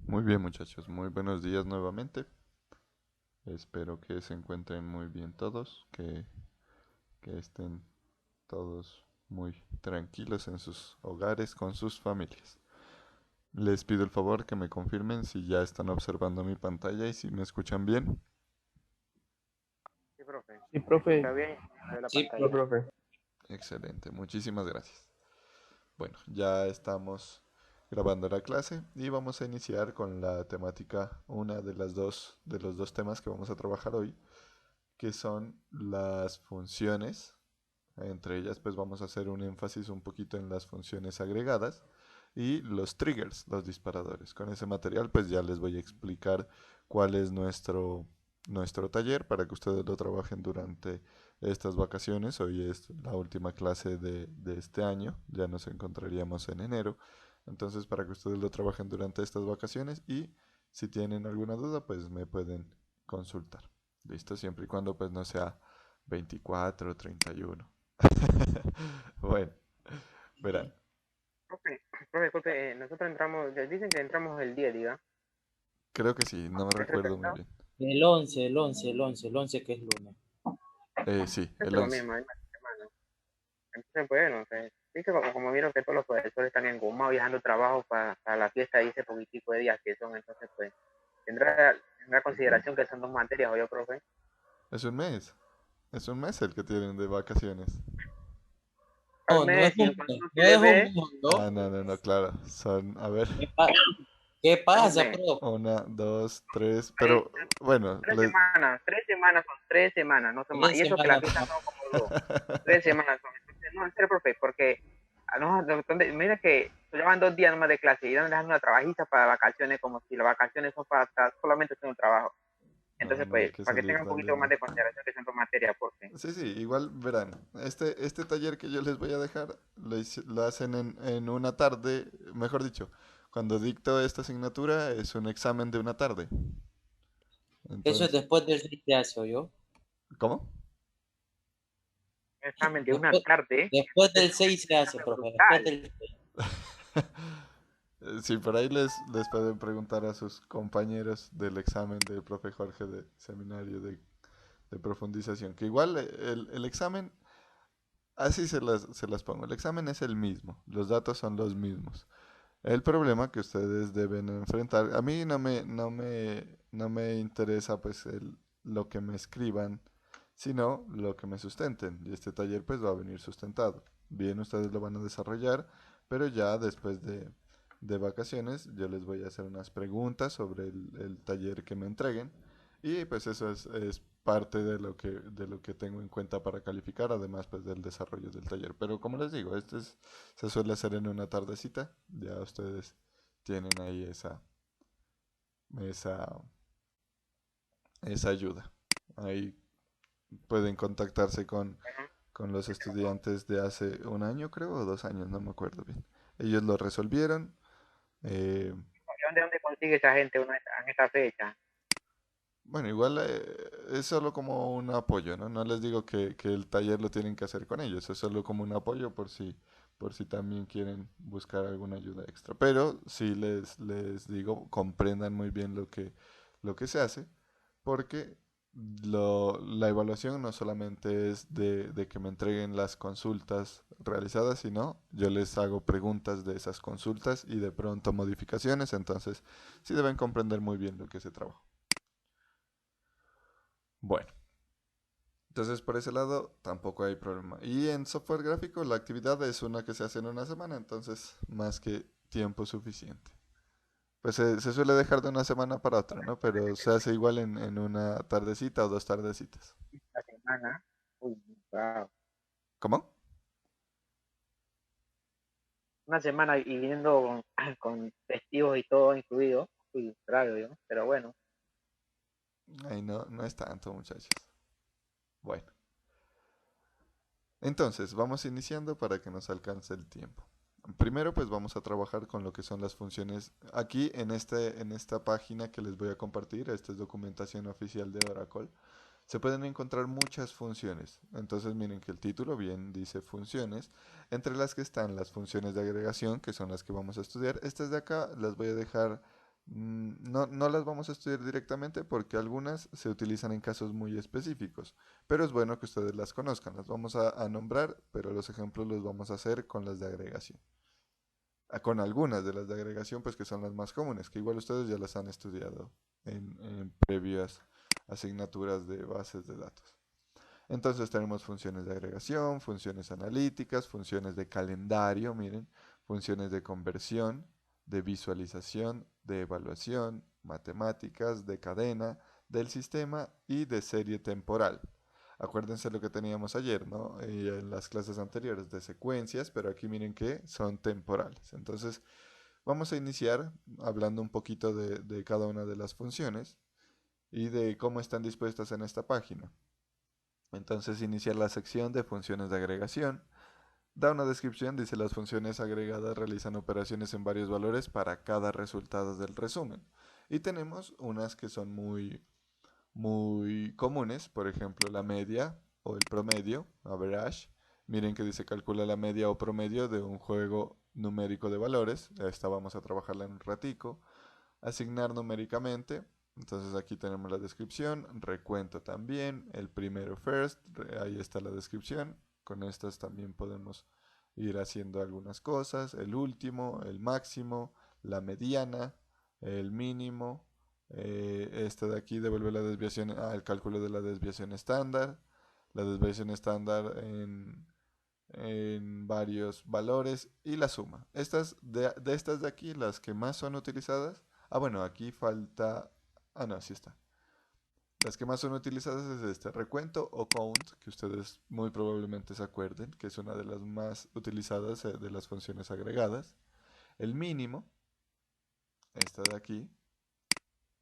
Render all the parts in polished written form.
Muy bien, muchachos, muy buenos días nuevamente. Espero que se encuentren muy bien todos, que estén todos muy tranquilos en sus hogares con sus familias. Les pido el favor que me confirmen si ya están observando mi pantalla y si me escuchan bien. Sí, profe. Sí, Se profe. escucha bien de la Sí, pantalla. profe. Excelente, muchísimas gracias. Bueno, ya estamos grabando la clase y vamos a iniciar con la temática, una de las dos, de los dos temas que vamos a trabajar hoy, que son las funciones. Entre ellas, pues vamos a hacer un énfasis un poquito en las funciones agregadas y los triggers, los disparadores. Con ese material, pues ya les voy a explicar cuál es nuestro taller para que ustedes lo trabajen durante estas vacaciones. Hoy es la última clase de este año, ya nos encontraríamos en enero. Entonces, para que ustedes lo trabajen durante estas vacaciones y si tienen alguna duda, pues me pueden consultar. Listo, siempre y cuando pues no sea 24 o 31. Bueno, verán. Profe, disculpe, nosotros entramos, dicen que entramos el día, diga. Creo que sí, no me ¿Es recuerdo muy respetado? bien. El once que es lunes. Sí, Es el lo 11. mismo, hay más semana. Entonces, bueno, sí que como vieron que todos los profesores están engomados viajando trabajo para la fiesta y ese poquitico de días que son, entonces, pues, tendrá consideración que son dos materias, o yo, profe. Es un mes. Es un mes el que tienen de vacaciones. Al No, no es mes, y un cuando mes, uno no quiere es un ver, mundo. Ah, no, no, no, claro. Son, a ver, ¿Qué, pa- qué es un pasa, mes. profe? una, dos, tres, Tres, pero bueno, tres semanas, 3 semanas son 3 semanas, no son más. Tres Y eso que las semanas fiestas más. son como dos. 3 semanas son. Entonces, no, en serio, profe, porque mira que se llevan 2 días nomás de clase y dan una trabajista para vacaciones, como si las vacaciones son para solamente hacer un trabajo. No, Entonces, no hay pues, que para que salir tengan un tan poquito más lindo. de consideración que son dos materias, porque Sí, sí, igual verán. Este taller que yo les voy a dejar lo hacen en una tarde, mejor dicho, cuando dicto esta asignatura es un examen de una tarde. Eso es Entonces, después del 6 de hace, yo. ¿cómo? un examen de una Después, tarde, después entonces del es un 6 se hace, examen profe. Después brutal. del 6. Sí, por ahí les pueden preguntar a sus compañeros del examen del profe Jorge de seminario de profundización, que igual el examen, así se las pongo, el examen es el mismo, los datos son los mismos. El problema que ustedes deben enfrentar, a mí no me interesa pues lo que me escriban, sino lo que me sustenten. Y este taller pues va a venir sustentado. Bien, ustedes lo van a desarrollar, pero ya después de vacaciones yo les voy a hacer unas preguntas sobre el taller que me entreguen. Y pues eso es parte de lo que tengo en cuenta para calificar, además pues del desarrollo del taller. Pero como les digo, se suele hacer en una tardecita. Ya ustedes tienen ahí esa, esa ayuda. Ahí pueden contactarse con los estudiantes de hace un año, creo, o 2 años, no me acuerdo bien. Ellos lo resolvieron. eh, ¿Dónde consigue esa gente en esta fecha? bueno, igual es solo como un apoyo, ¿no? No les digo que el taller lo tienen que hacer con ellos, es solo como un apoyo por si también quieren buscar alguna ayuda extra. Pero sí les digo, comprendan muy bien lo que se hace, porque la evaluación no solamente es de que me entreguen las consultas realizadas, sino yo les hago preguntas de esas consultas y de pronto modificaciones, entonces sí deben comprender muy bien lo que se trabaja. Bueno, entonces por ese lado tampoco hay problema. Y en software gráfico la actividad es una que se hace en una semana, entonces más que tiempo suficiente. Pues se suele dejar de una semana para otra, ¿no? Pero se hace igual en una tardecita o 2 tardecitas. La semana. Uy, wow. ¿Cómo? Una semana y viniendo con festivos y todo incluido. Uy, raro, yo. Pero bueno. Ahí no es tanto, muchachos. Bueno, entonces vamos iniciando para que nos alcance el tiempo. Primero pues vamos a trabajar con lo que son las funciones. Aquí en esta página que les voy a compartir, esta es documentación oficial de Oracle, se pueden encontrar muchas funciones. Entonces miren que el título bien dice funciones, entre las que están las funciones de agregación, que son las que vamos a estudiar. Estas de acá las voy a dejar No las vamos a estudiar directamente porque algunas se utilizan en casos muy específicos, pero es bueno que ustedes las conozcan. Las vamos a nombrar, pero los ejemplos los vamos a hacer con las de agregación. Con algunas de las de agregación, pues que son las más comunes, que igual ustedes ya las han estudiado en previas asignaturas de bases de datos. Entonces tenemos funciones de agregación, funciones analíticas, funciones de calendario, miren, funciones de conversión, de visualización, de evaluación, matemáticas, de cadena, del sistema y de serie temporal. Acuérdense lo que teníamos ayer, ¿no? En las clases anteriores de secuencias, pero aquí miren que son temporales. Entonces vamos a iniciar hablando un poquito de cada una de las funciones y de cómo están dispuestas en esta página. Entonces iniciar la sección de funciones de agregación. Da una descripción, dice las funciones agregadas realizan operaciones en varios valores para cada resultado del resumen. Y tenemos unas que son muy comunes, por ejemplo la media o el promedio, average. Miren que dice calcula la media o promedio de un juego numérico de valores. Esta vamos a trabajarla en un ratico. Asignar numéricamente. Entonces aquí tenemos la descripción, recuento también, el primero first, ahí está la descripción. Con estas también podemos ir haciendo algunas cosas. El último, el máximo, la mediana, el mínimo. Este de aquí devuelve la desviación, el cálculo de la desviación estándar. La desviación estándar en varios valores y la suma. De estas de aquí, las que más son utilizadas. Ah, bueno, aquí falta. Ah, no, sí está. Las que más son utilizadas es este recuento o count, que ustedes muy probablemente se acuerden, que es una de las más utilizadas de las funciones agregadas. El mínimo, esta de aquí,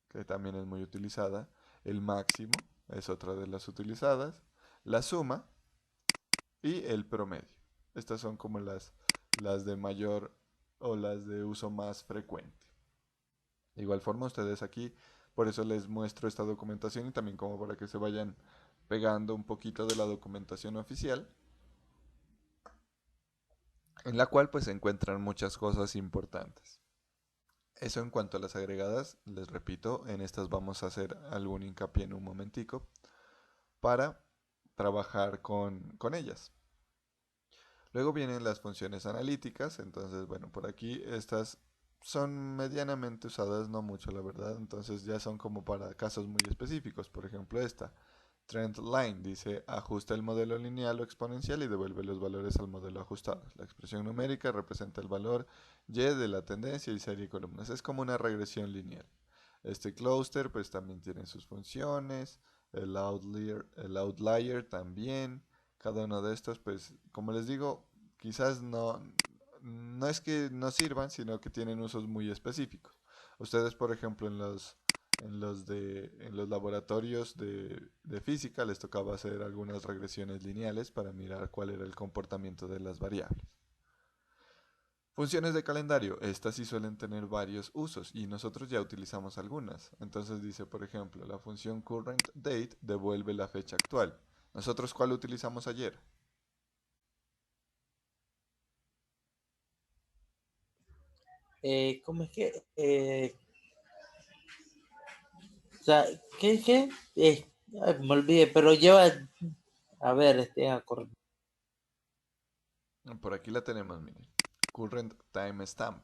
que también es muy utilizada. El máximo es otra de las utilizadas. La suma y el promedio. Estas son como las de mayor o las de uso más frecuente. De igual forma, ustedes aquí, por eso les muestro esta documentación y también como para que se vayan pegando un poquito de la documentación oficial, en la cual pues se encuentran muchas cosas importantes. Eso en cuanto a las agregadas, les repito, en estas vamos a hacer algún hincapié en un momentico para trabajar con ellas. Luego vienen las funciones analíticas, entonces bueno, por aquí estas son medianamente usadas, no mucho la verdad, entonces ya son como para casos muy específicos, por ejemplo esta, trend line, dice ajusta el modelo lineal o exponencial y devuelve los valores al modelo ajustado. La expresión numérica representa el valor y de la tendencia y serie de columnas, es como una regresión lineal. Este cluster pues también tiene sus funciones, el outlier también, cada uno de estos, pues, como les digo, quizás no es que no sirvan, sino que tienen usos muy específicos. Ustedes, por ejemplo, en los laboratorios de física les tocaba hacer algunas regresiones lineales para mirar cuál era el comportamiento de las variables. Funciones de calendario, estas sí suelen tener varios usos y nosotros ya utilizamos algunas. Entonces dice, por ejemplo, la función current date devuelve la fecha actual. ¿Nosotros cuál utilizamos ayer? ¿Cómo es que? O sea, ¿qué? Ay, me olvidé, pero lleva, a ver, Por aquí la tenemos, miren. Current time stamp.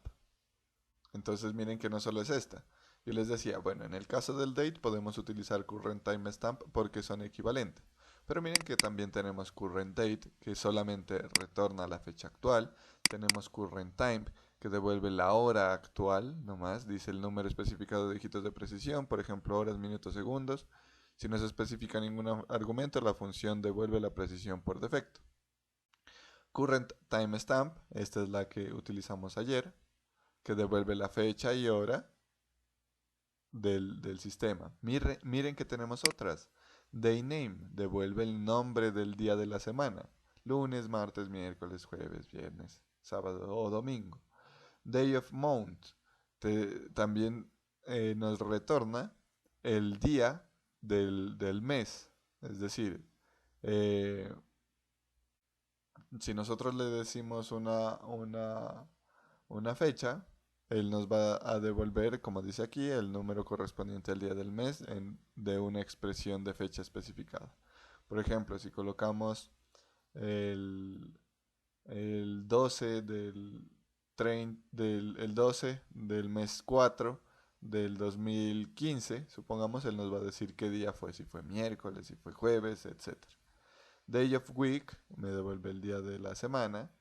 Entonces miren que no solo es esta. Yo les decía, bueno, en el caso del date podemos utilizar current time stamp porque son equivalentes. Pero miren que también tenemos current date que solamente retorna la fecha actual. Tenemos current time que devuelve la hora actual, nomás, dice el número especificado de dígitos de precisión, por ejemplo, horas, minutos, segundos. Si no se especifica ningún argumento, la función devuelve la precisión por defecto. Current timestamp, esta es la que utilizamos ayer, que devuelve la fecha y hora del sistema. Miren que tenemos otras. Day name, devuelve el nombre del día de la semana. Lunes, martes, miércoles, jueves, viernes, sábado o domingo. Day of month, también nos retorna el día del mes. Es decir, eh, si nosotros le decimos una fecha, él nos va a devolver, como dice aquí, el número correspondiente al día del mes de una expresión de fecha especificada. Por ejemplo, si colocamos el, el 12 el 12 del mes 4 del 2015, supongamos, él nos va a decir qué día fue, si fue miércoles, si fue jueves, etcétera. Day of week me devuelve el día de la semana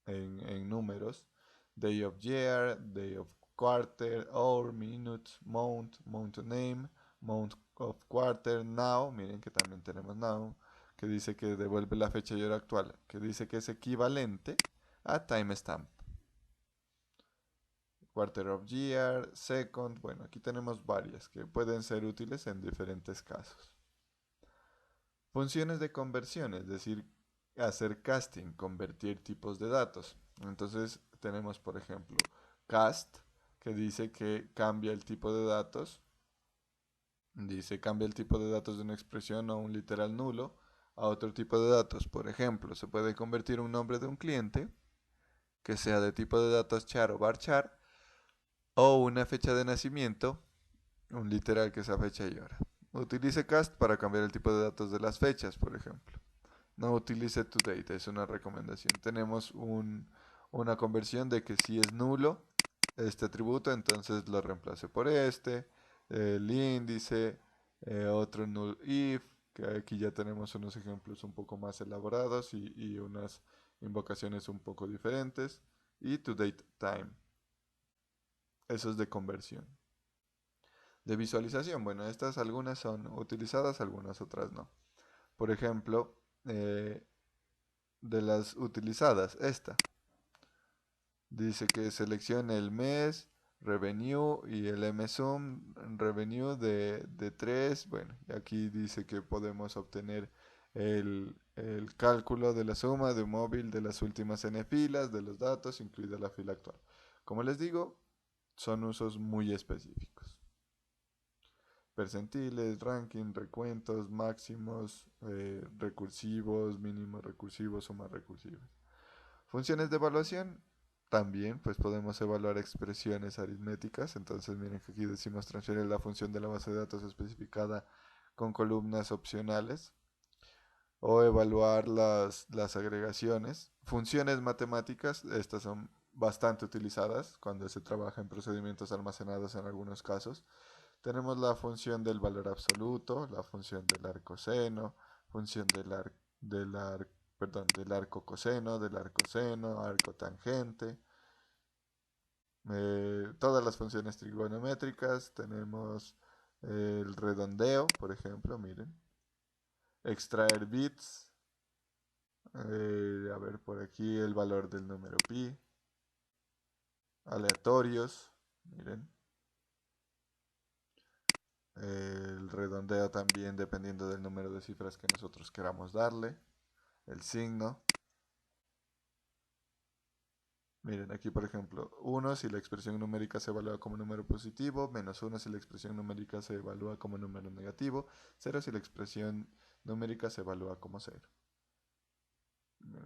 en números. Day of year, day of quarter, hour, minute, month name, month of quarter, now, miren que también tenemos now, que dice que devuelve la fecha y hora actual, que dice que es equivalente a timestamp. Quarter of year, second, bueno, aquí tenemos varias que pueden ser útiles en diferentes casos. Funciones de conversión, es decir, hacer casting, convertir tipos de datos. Entonces tenemos, por ejemplo, cast, que dice que cambia el tipo de datos. Dice cambia el tipo de datos de una expresión o un literal nulo a otro tipo de datos. Por ejemplo, se puede convertir un nombre de un cliente que sea de tipo de datos char o varchar o una fecha de nacimiento, un literal que sea fecha y hora. Utilice cast para cambiar el tipo de datos de las fechas, por ejemplo. No utilice toDate, es una recomendación. Tenemos una conversión de que si es nulo este atributo, entonces lo reemplace por este, el índice, otro null if, que aquí ya tenemos unos ejemplos un poco más elaborados y unas invocaciones un poco diferentes, y toDateTime. Eso es de conversión. De visualización, bueno, estas algunas son utilizadas, algunas otras no. Por ejemplo, de las utilizadas, esta. Dice que seleccione el mes, revenue y el MSUM revenue de 3. Bueno, y aquí dice que podemos obtener el cálculo de la suma de un móvil de las últimas n filas de los datos, incluida la fila actual. Como les digo, son usos muy específicos. Percentiles, ranking, recuentos, máximos, recursivos, mínimos recursivos, sumas recursivas. Funciones de evaluación, también pues podemos evaluar expresiones aritméticas. Entonces miren que aquí decimos transferir la función de la base de datos especificada con columnas opcionales. O evaluar las agregaciones. Funciones matemáticas, estas son bastante utilizadas cuando se trabaja en procedimientos almacenados en algunos casos. Tenemos la función del valor absoluto, la función del arcoseno, función del arco coseno, del arco seno, arco tangente. Todas las funciones trigonométricas. Tenemos el redondeo, por ejemplo, miren. Extraer bits. A ver, por aquí el valor del número pi. Aleatorios, miren. El redondeo también dependiendo del número de cifras que nosotros queramos darle. El signo. Miren, aquí por ejemplo, 1 si la expresión numérica se evalúa como número positivo, -1 si la expresión numérica se evalúa como número negativo, 0 si la expresión numérica se evalúa como 0.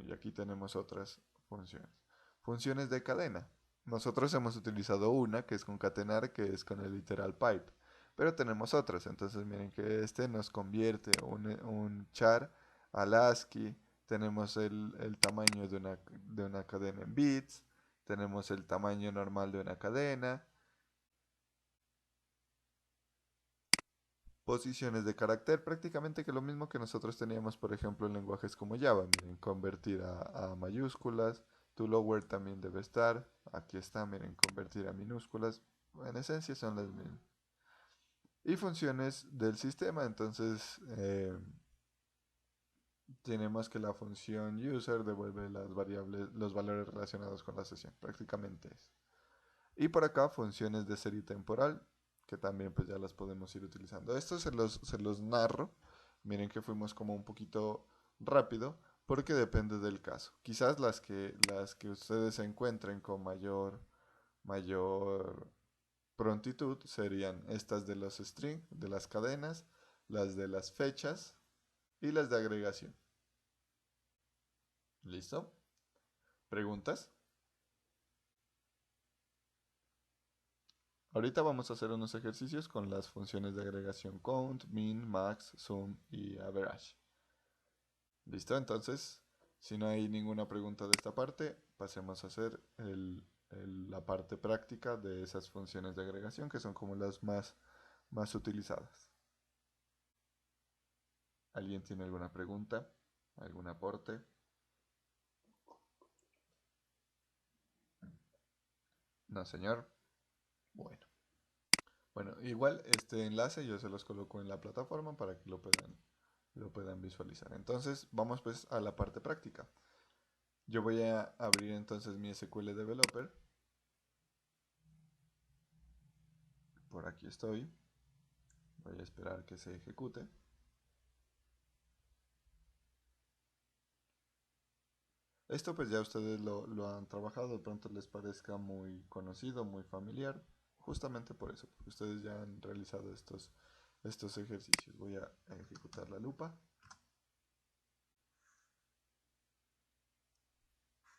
Y aquí tenemos otras funciones. Funciones de cadena. Nosotros hemos utilizado una que es concatenar, que es con el literal pipe. Pero tenemos otras. Entonces miren que este nos convierte un char al ASCII. Tenemos el tamaño de una cadena en bits. Tenemos el tamaño normal de una cadena. Posiciones de carácter, prácticamente que lo mismo que nosotros teníamos, por ejemplo, en lenguajes como Java. Miren, convertir a mayúsculas. To lower también debe estar. Aquí está, miren, convertir a minúsculas. En esencia son las mismas. Y funciones del sistema, entonces tenemos que la función user devuelve las variables, los valores relacionados con la sesión, prácticamente es. Y por acá funciones de serie temporal, que también pues ya las podemos ir utilizando. Esto se los narro. Miren que fuimos como un poquito rápido, porque depende del caso. Quizás las que ustedes encuentren con mayor prontitud serían estas de los strings, de las cadenas, las de las fechas y las de agregación. ¿Listo? ¿Preguntas? Ahorita vamos a hacer unos ejercicios con las funciones de agregación count, min, max, sum y average. ¿Listo? Entonces, si no hay ninguna pregunta de esta parte, pasemos a hacer la parte práctica de esas funciones de agregación que son como las más utilizadas. ¿Alguien tiene alguna pregunta? ¿Algún aporte? No, señor. Bueno. Bueno, igual este enlace yo se los coloco en la plataforma para que lo puedan visualizar. Entonces, vamos pues a la parte práctica. Yo voy a abrir entonces mi SQL Developer. Por aquí estoy. Voy a esperar que se ejecute. Esto pues ya ustedes lo han trabajado, de pronto les parezca muy conocido, muy familiar, justamente por eso, porque ustedes ya han realizado estos ejercicios. Voy a ejecutar la lupa.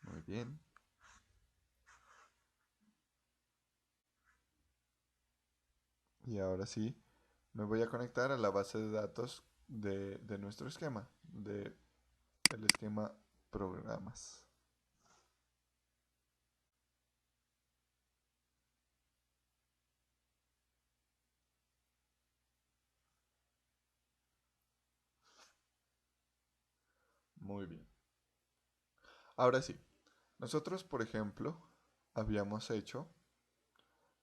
Muy bien. Y ahora sí, me voy a conectar a la base de datos de nuestro esquema, del esquema programas. Muy bien. Ahora sí, nosotros, por ejemplo, habíamos hecho,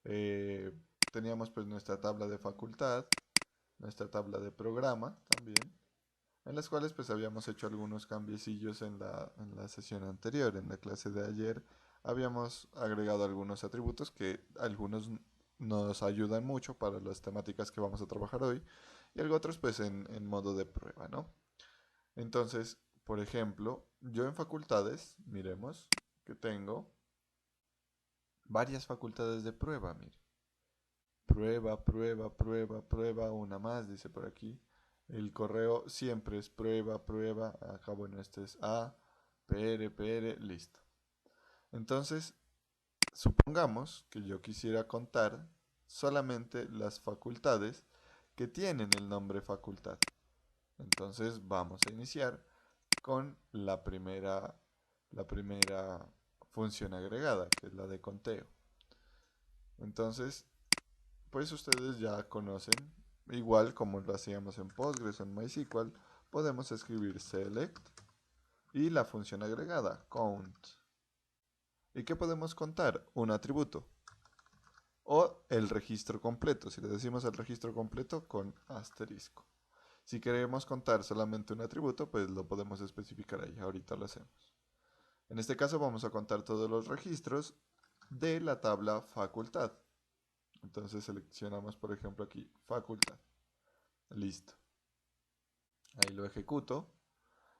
eh, teníamos pues nuestra tabla de facultad, nuestra tabla de programa también, en las cuales pues habíamos hecho algunos cambiecillos en la sesión anterior, en la clase de ayer. Habíamos agregado algunos atributos que algunos nos ayudan mucho para las temáticas que vamos a trabajar hoy y algo otros pues en modo de prueba, ¿no? Entonces, por ejemplo, yo en facultades, miremos que tengo varias facultades de prueba, mire. Prueba, prueba, prueba, prueba, una más, dice por aquí. El correo siempre es prueba, prueba. Acá, bueno, este es A, PR, listo. Entonces, supongamos que yo quisiera contar solamente las facultades que tienen el nombre facultad. Entonces, vamos a iniciar con la primera función agregada, que es la de conteo. Entonces, pues ustedes ya conocen, igual como lo hacíamos en Postgres o en MySQL, podemos escribir select y la función agregada, count. ¿Y qué podemos contar? Un atributo o el registro completo, si le decimos el registro completo con asterisco. Si queremos contar solamente un atributo, pues lo podemos especificar ahí, ahorita lo hacemos. En este caso vamos a contar todos los registros de la tabla facultad. Entonces seleccionamos, por ejemplo, aquí facultad. Listo. Ahí lo ejecuto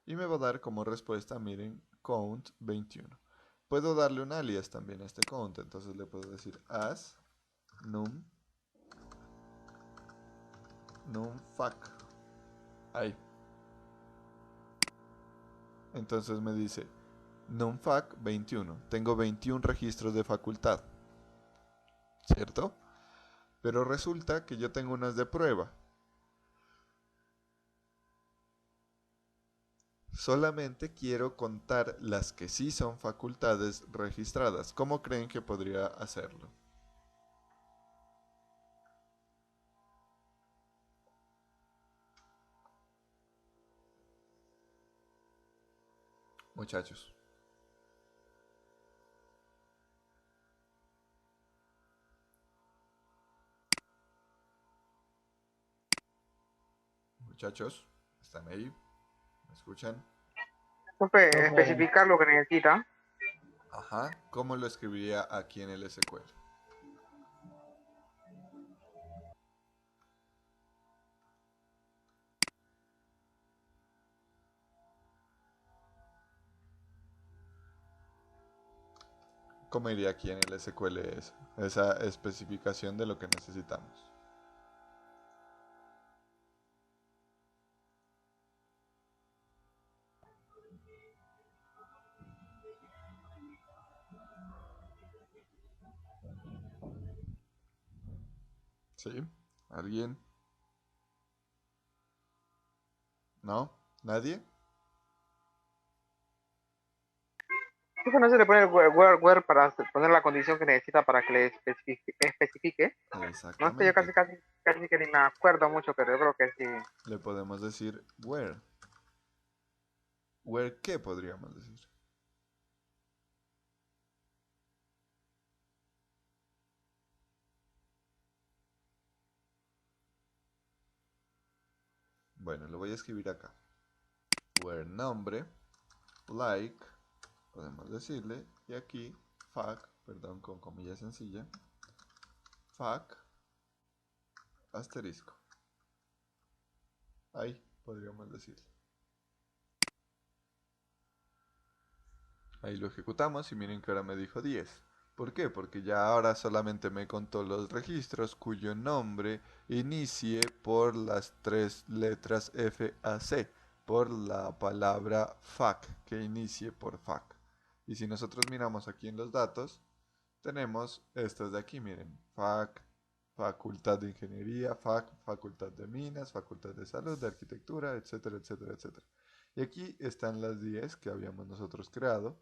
y me va a dar como respuesta, miren, count 21. Puedo darle un alias también a este count, entonces le puedo decir as numfac. Ahí. Entonces me dice numfac 21. Tengo 21 registros de facultad, ¿cierto? Pero resulta que yo tengo unas de prueba. Solamente quiero contar las que sí son facultades registradas. ¿Cómo creen que podría hacerlo? Muchachos. Muchachos, ¿están ahí? ¿Me escuchan? Profe, Profe, especificar lo que necesita. Ajá. ¿Cómo lo escribiría aquí en el SQL? ¿Cómo iría aquí en el SQL esa especificación de lo que necesitamos? ¿Sí? ¿Alguien? ¿No? ¿Nadie? Eso no se le pone el where para poner la condición que necesita para que le especifique. No sé, yo Exactamente. casi que ni me acuerdo mucho, pero yo creo que sí. Le podemos decir where. ¿Where qué podríamos decir? Bueno, lo voy a escribir acá. Where nombre, like, podemos decirle, y aquí, fac, perdón, con comilla sencilla, fac, asterisco. Ahí podríamos decirle. Ahí lo ejecutamos y miren que ahora me dijo 10. ¿Por qué? Porque ya ahora solamente me contó los registros cuyo nombre inicie por las tres letras F A C, por la palabra FAC, que inicie por FAC. Y si nosotros miramos aquí en los datos, tenemos estas de aquí, miren, FAC, Facultad de Ingeniería, FAC, Facultad de Minas, Facultad de Salud, de Arquitectura, etcétera, etcétera, etcétera. Y aquí están las 10 que habíamos nosotros creado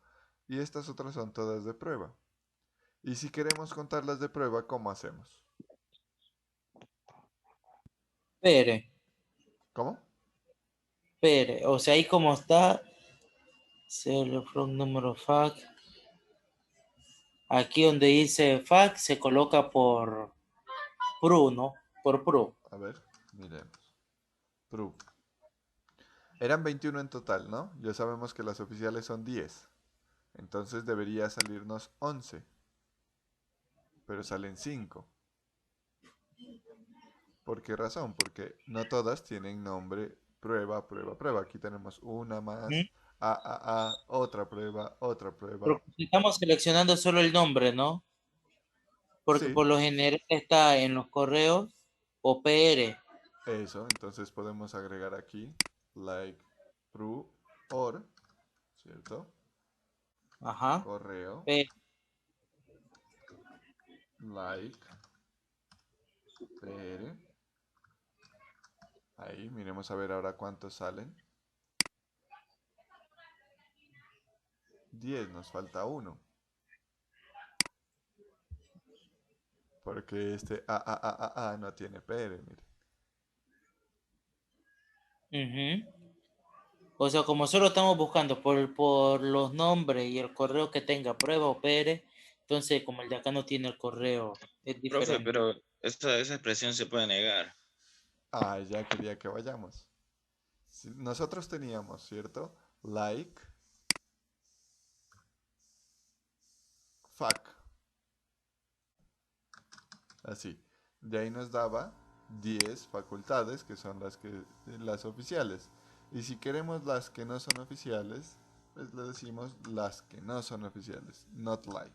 y estas otras son todas de prueba. Y si queremos contarlas de prueba, ¿cómo hacemos? Pere, ¿Cómo? Pere. O sea, ahí como está, serial from número fac. Aquí donde dice fac se coloca por pru, ¿no? Por pru. A ver, miremos. Proof. Eran 21 en total, ¿no? Ya sabemos que las oficiales son 10. Entonces debería salirnos 11. Pero salen 5. ¿Por qué razón? Porque no todas tienen nombre prueba, prueba, prueba. Aquí tenemos una ¿Mm? más, otra prueba, otra prueba. Porque estamos seleccionando solo el nombre, ¿no? Porque Sí, por lo general está en los correos o PR. eso. Entonces podemos agregar aquí like, pru, or, ¿cierto? Ajá. Correo, P. like, pr. Ahí, miremos a ver ahora cuántos salen. 10, nos falta uno. Porque este no tiene pr, mire. Ujú. O sea, como solo estamos buscando por los nombres y el correo que tenga prueba o PR, entonces como el de acá no tiene el correo, es Profe, diferente. pero esa expresión se puede negar. Ya quería que vayamos. Nosotros teníamos, ¿cierto? Like, fuck. Así. De ahí nos daba 10 facultades, que son las oficiales. Y si queremos las que no son oficiales, pues le decimos las que no son oficiales. Not like.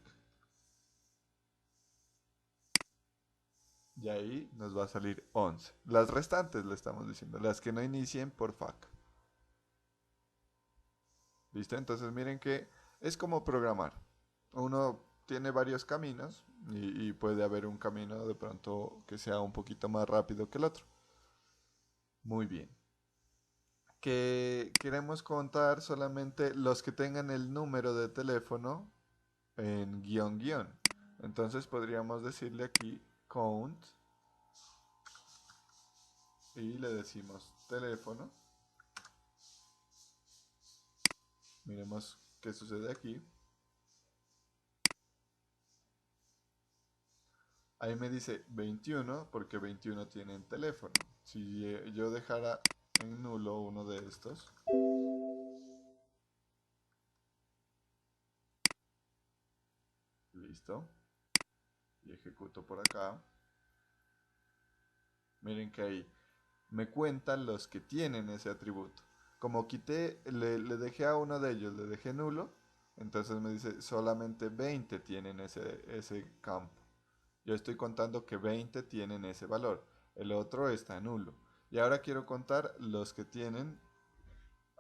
Y ahí nos va a salir 11. Las restantes le estamos diciendo, las que no inicien por fuck. ¿Viste? Entonces miren que es como programar. Uno tiene varios caminos y puede haber un camino de pronto que sea un poquito más rápido que el otro. Muy bien. Que queremos contar solamente los que tengan el número de teléfono en guión guión. Entonces podríamos decirle aquí count y le decimos teléfono. Miremos qué sucede aquí. Ahí me dice 21 porque 21 tienen teléfono. Si yo dejara en nulo uno de estos, listo, y ejecuto por acá, miren que ahí me cuentan los que tienen ese atributo. Como quité, le dejé a uno de ellos, le dejé nulo, entonces me dice solamente 20 tienen ese campo. Yo estoy contando que 20 tienen ese valor, el otro está nulo. Y ahora quiero contar los que tienen,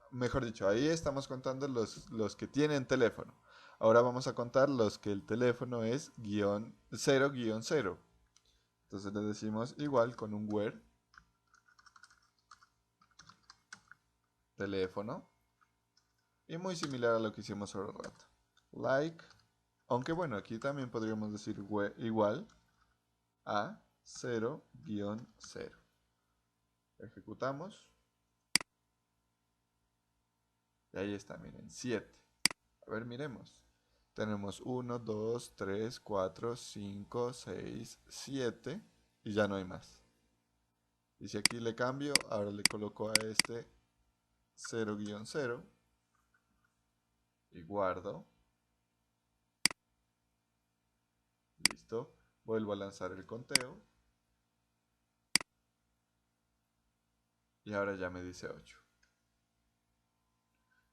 mejor dicho, ahí estamos contando los que tienen teléfono. Ahora vamos a contar los que el teléfono es 0-0. Entonces le decimos igual con un where teléfono. Y muy similar a lo que hicimos hace rato. Like. Aunque bueno, aquí también podríamos decir igual a 0-0. Ejecutamos. Y ahí está, miren, 7. A ver, miremos. Tenemos 1, 2, 3, 4, 5, 6, 7. Y ya no hay más. Y si aquí le cambio, ahora le coloco a este 0-0. Y guardo. Listo. Vuelvo a lanzar el conteo. Y ahora ya me dice 8.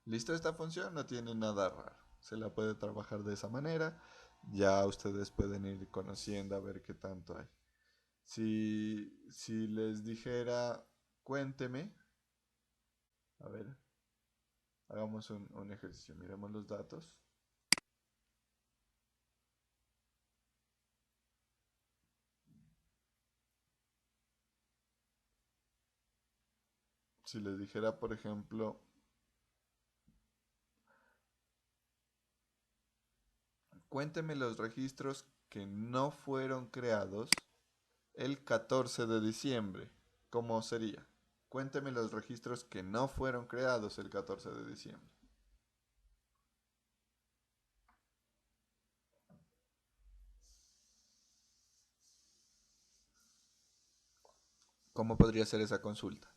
Listo, esta función no tiene nada raro. Se la puede trabajar de esa manera. Ya ustedes pueden ir conociendo a ver qué tanto hay. Si les dijera, cuénteme. A ver, hagamos un ejercicio. Miremos los datos. Si les dijera, por ejemplo, cuénteme los registros que no fueron creados el 14 de diciembre. ¿Cómo sería? Cuénteme los registros que no fueron creados el 14 de diciembre. ¿Cómo podría ser esa consulta?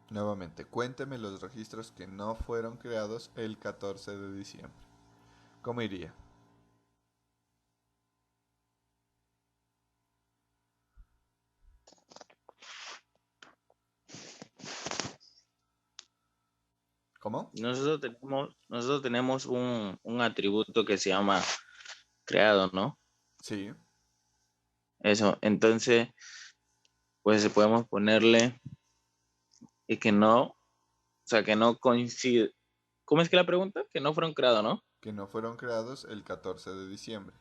Nuevamente, cuénteme los registros que no fueron creados el 14 de diciembre. ¿Cómo iría? ¿Cómo? Nosotros tenemos un atributo que se llama creado, ¿no? Sí, Eso, entonces, pues podemos ponerle y que no, o sea, que no coincide. ¿Cómo es que la pregunta? Que no fueron creados, ¿no? que no fueron creados el 14 de diciembre.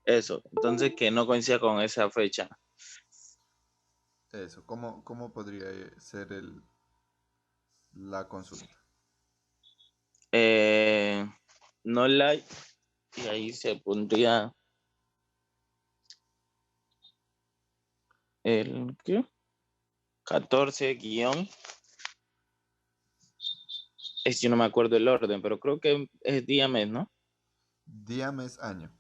Eso, entonces que no coincida con esa fecha. Eso, ¿cómo podría ser la consulta? No like, y ahí se pondría el, ¿qué? 14 guión. Yo no me acuerdo el orden, pero creo que es día mes, ¿no? Día, mes, año.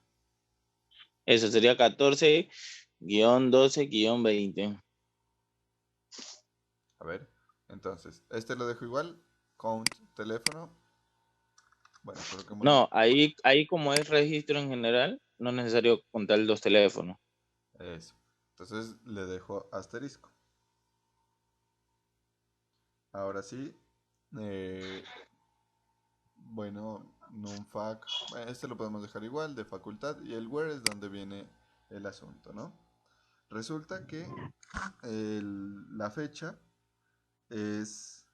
Eso sería 14-12-20. A ver, entonces, este lo dejo igual. Count, teléfono. Bueno, coloquémosle No, ahí como es registro en general, no es necesario contar los teléfonos. eso. Entonces le dejo asterisco. Ahora sí, eh, bueno, nunfac, este lo podemos dejar igual, de facultad, y el where es donde viene el asunto, ¿no? Resulta que la fecha es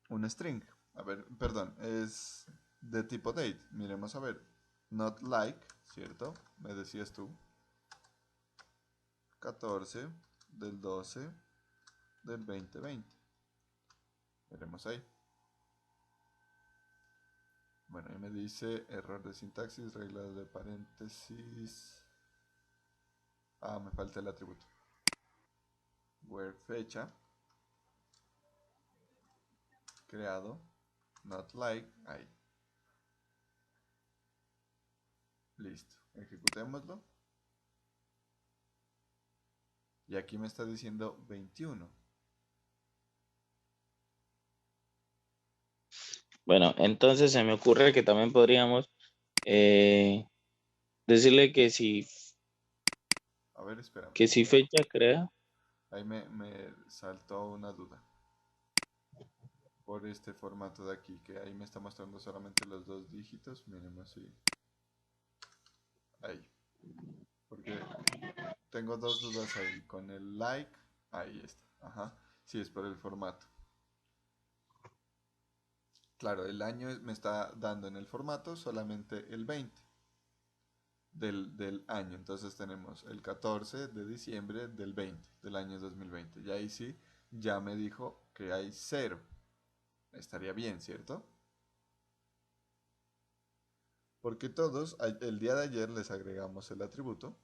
un string. A ver, perdón, es de tipo date. Miremos a ver. Not like, ¿cierto? Me decías tú. 14 del 12 del 2020. Veremos ahí. Bueno, ahí me dice error de sintaxis, reglas de paréntesis. Ah, me falta el atributo. Where fecha. Creado. Not like. Ahí. Listo. Ejecutémoslo. Y aquí me está diciendo 21. Bueno, entonces se me ocurre que también podríamos decirle A ver, espérame. que si fecha crea. Ahí me saltó una duda. Por este formato de aquí, que ahí me está mostrando solamente los dos dígitos. Miremos si. Ahí. Porque tengo dos dudas ahí. Con el like. Ahí está. Ajá. Sí, es por el formato. Claro, el año me está dando en el formato solamente el 20 del año. Entonces tenemos el 14 de diciembre del 20, del año 2020. Y ahí sí, ya me dijo que hay 0. Estaría bien, ¿cierto? Porque todos, el día de ayer les agregamos el atributo.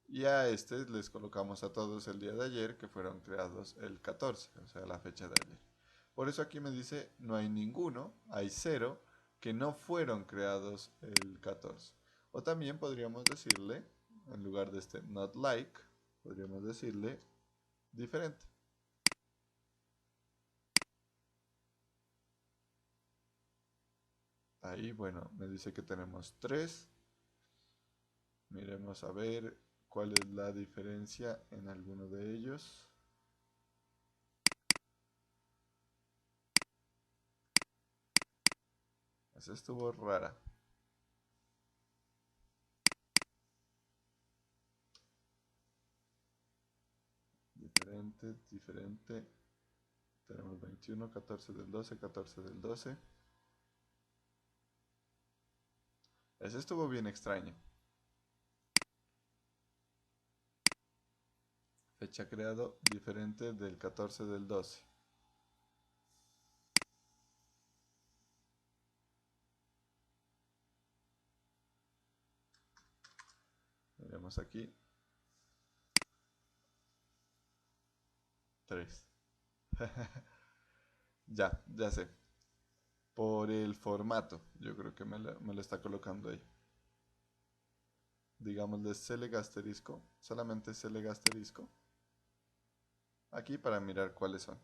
Y a este les colocamos a todos el día de ayer, que fueron creados el 14, o sea, la fecha de ayer. Por eso aquí me dice, no hay ninguno, hay 0, que no fueron creados el 14. O también podríamos decirle, en lugar de este not like, podríamos decirle diferente. Ahí, bueno, me dice que tenemos 3. Miremos a ver cuál es la diferencia en alguno de ellos. Esa estuvo rara. Diferente. Tenemos 21, 14 del 12, 14 del 12. Ese estuvo bien extraño. Fecha creado diferente del 14 del 12. Miremos aquí. 3. Ya sé. Por el formato. Yo creo que me lo está colocando ahí. Digámosle select asterisco. Solamente select asterisco. Aquí para mirar cuáles son.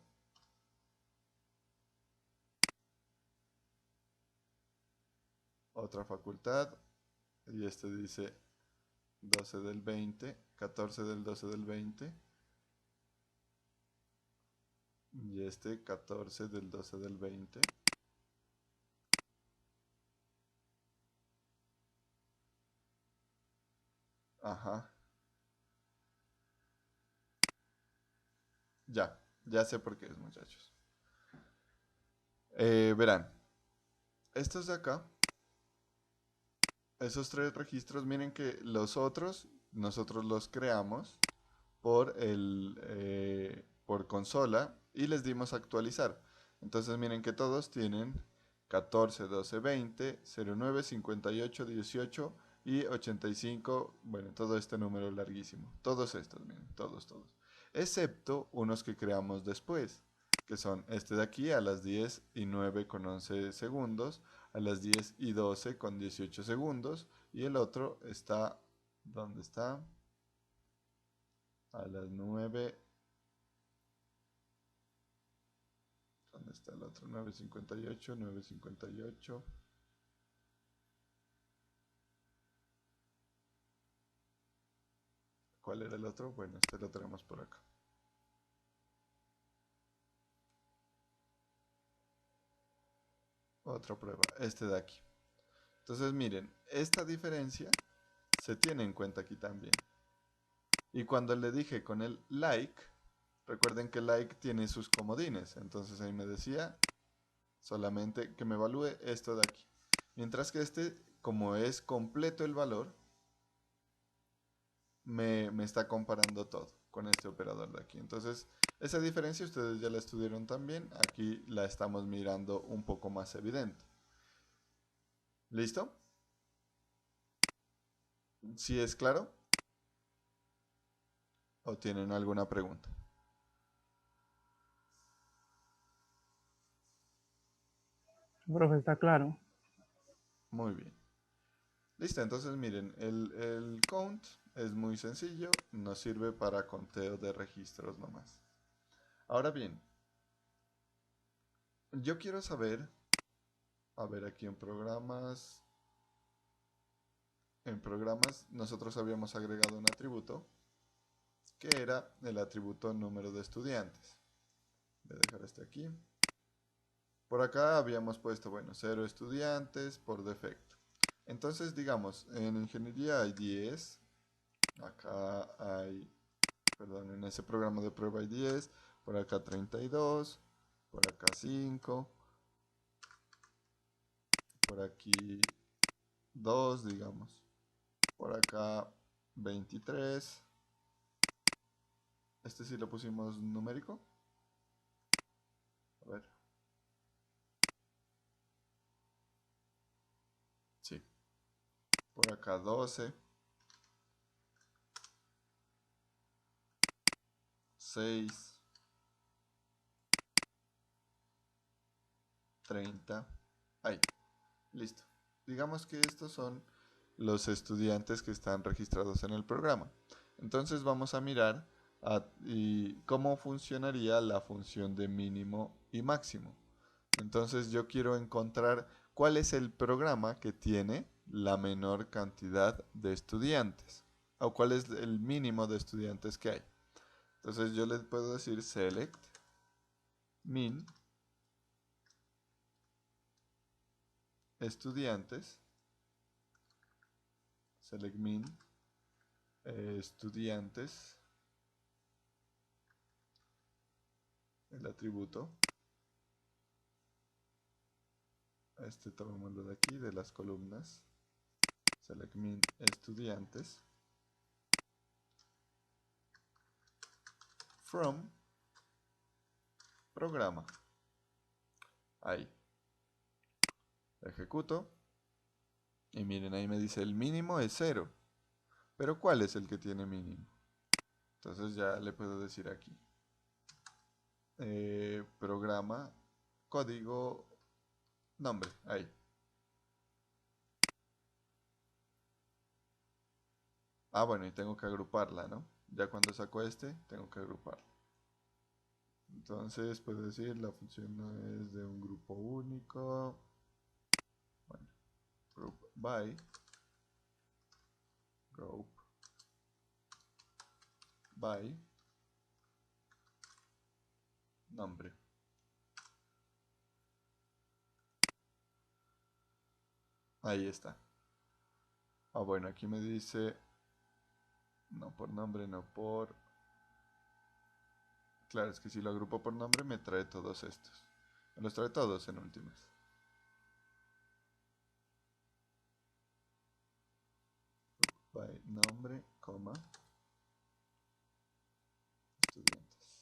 Otra facultad. Y este dice 12 del 20. 14 del 12 del 20. Y este 14 del 12 del 20. Ajá. Ya sé por qué es, muchachos. Verán, estos de acá, esos 3 registros, miren que los otros, nosotros los creamos por consola y les dimos actualizar. Entonces miren que todos tienen 14, 12, 20, 09, 58, 18 y 85. Bueno, todo este número larguísimo. Todos estos, miren, todos. Excepto unos que creamos después, que son este de aquí a las 10 y 9 con 11 segundos, a las 10 y 12 con 18 segundos, y el otro está, ¿dónde está? A las 9. ¿Dónde está el otro? 9:58, 9:58. ¿Cuál era el otro? Bueno, este lo tenemos por acá. Otra prueba, este de aquí. Entonces miren, esta diferencia se tiene en cuenta aquí también. Y cuando le dije con el like, recuerden que like tiene sus comodines. Entonces ahí me decía solamente que me evalúe esto de aquí. Mientras que este, como es completo el valor, me está comparando todo con este operador de aquí. Entonces, esa diferencia ustedes ya la estudiaron también. Aquí la estamos mirando un poco más evidente. ¿Listo? ¿Sí es claro? ¿O tienen alguna pregunta? Profe, está claro. Muy bien. Listo, entonces miren, el count es muy sencillo, nos sirve para conteo de registros nomás. Ahora bien, yo quiero saber, a ver aquí en programas nosotros habíamos agregado un atributo que era el atributo número de estudiantes. Voy a dejar este aquí. Por acá habíamos puesto, bueno, 0 estudiantes por defecto. Entonces, digamos, en ingeniería hay 10, acá hay, perdón, en ese programa de prueba hay 10, por acá 32, por acá 5, por aquí 2, digamos. Por acá 23. Este sí lo pusimos numérico. A ver. Sí. Por acá 12. 6. 30. Ahí. Listo. Digamos que estos son los estudiantes que están registrados en el programa. Entonces vamos a mirar cómo funcionaría la función de mínimo y máximo. Entonces yo quiero encontrar cuál es el programa que tiene la menor cantidad de estudiantes o cuál es el mínimo de estudiantes que hay. Entonces yo les puedo decir select min estudiantes, select min estudiantes, el atributo, este tomémoslo de aquí, de las columnas, select min estudiantes, from programa, ahí, ejecuto, y miren ahí me dice el mínimo es 0, pero ¿cuál es el que tiene mínimo? Entonces ya le puedo decir aquí, programa, código, nombre, ahí. Ah, bueno, y tengo que agruparla, ¿no? Ya cuando saco este, tengo que agruparla. Entonces, puedo decir, la función no es de un grupo único. Bueno, group by, group by, nombre. Ahí está. Ah, bueno, aquí me dice, no por nombre, no por... Claro, es que si lo agrupo por nombre me trae todos estos. Me los trae todos en últimas. By nombre, coma, estudiantes.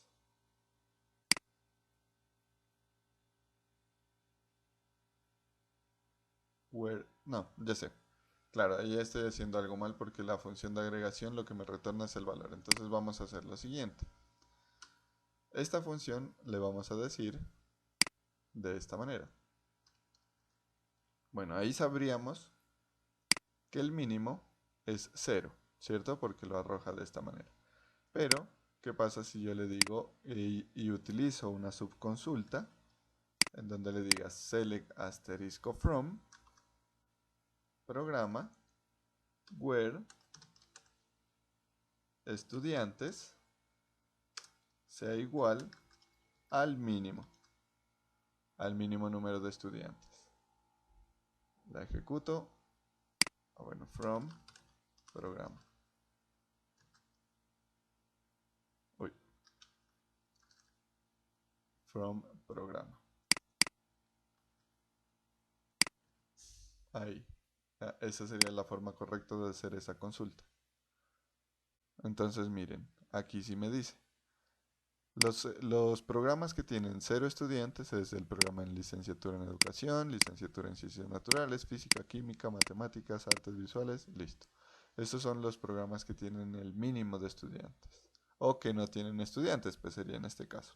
Where, no, ya sé. Claro, ahí estoy haciendo algo mal porque la función de agregación lo que me retorna es el valor. Entonces vamos a hacer lo siguiente. Esta función le vamos a decir de esta manera. Bueno, ahí sabríamos que el mínimo es 0, ¿cierto? Porque lo arroja de esta manera. Pero, ¿qué pasa si yo le digo y utilizo una subconsulta en donde le diga select asterisco from programa where estudiantes sea igual al mínimo número de estudiantes? La ejecuto. Bueno, from programa. Uy. From programa. Ahí. Esa sería la forma correcta de hacer esa consulta. Entonces miren, aquí sí me dice. Los programas que tienen 0 estudiantes es el programa en licenciatura en educación, licenciatura en ciencias naturales, física, química, matemáticas, artes visuales, listo. Estos son los programas que tienen el mínimo de estudiantes. O que no tienen estudiantes, pues sería en este caso.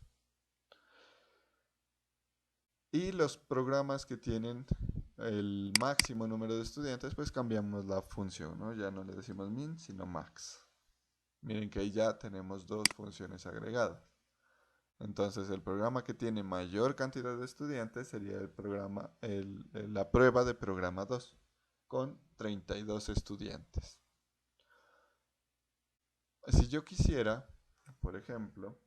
Y los programas que tienen el máximo número de estudiantes, pues cambiamos la función, ¿no? Ya no le decimos min, sino max. Miren que ahí ya tenemos dos funciones agregadas. Entonces el programa que tiene mayor cantidad de estudiantes sería el programa, la prueba de programa 2 con 32 estudiantes. Si yo quisiera, por ejemplo,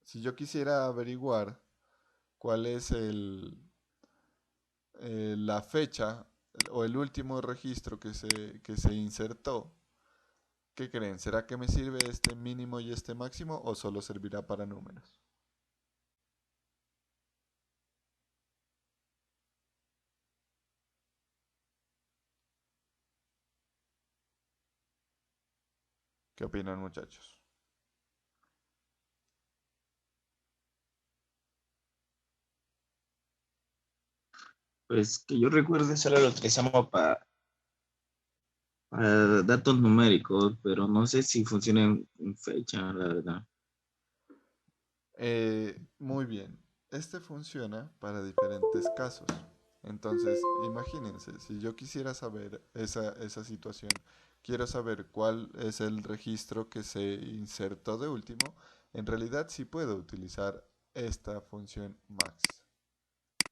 si yo quisiera averiguar cuál es la fecha o el último registro que se insertó, ¿qué creen? ¿Será que me sirve este mínimo y este máximo o solo servirá para números? ¿Qué opinan, muchachos? Pues que yo recuerde, solo lo utilizamos para datos numéricos, pero no sé si funciona en fecha, la verdad. Muy bien. Este funciona para diferentes casos. Entonces, imagínense, si yo quisiera saber esa situación, quiero saber cuál es el registro que se insertó de último, en realidad sí puedo utilizar esta función max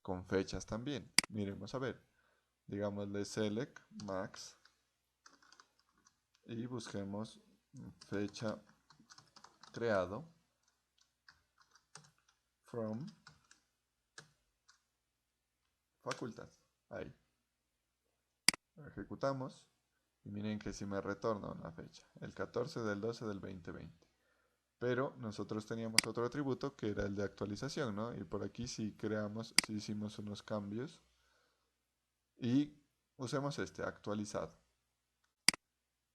con fechas también. Miremos a ver. Digámosle select max y busquemos fecha creado from facultad. Ahí. Ejecutamos y miren que si me retorna una fecha, el 14 del 12 del 2020. Pero nosotros teníamos otro atributo que era el de actualización, ¿no? Y por aquí sí creamos, sí hicimos unos cambios y usemos este, actualizado.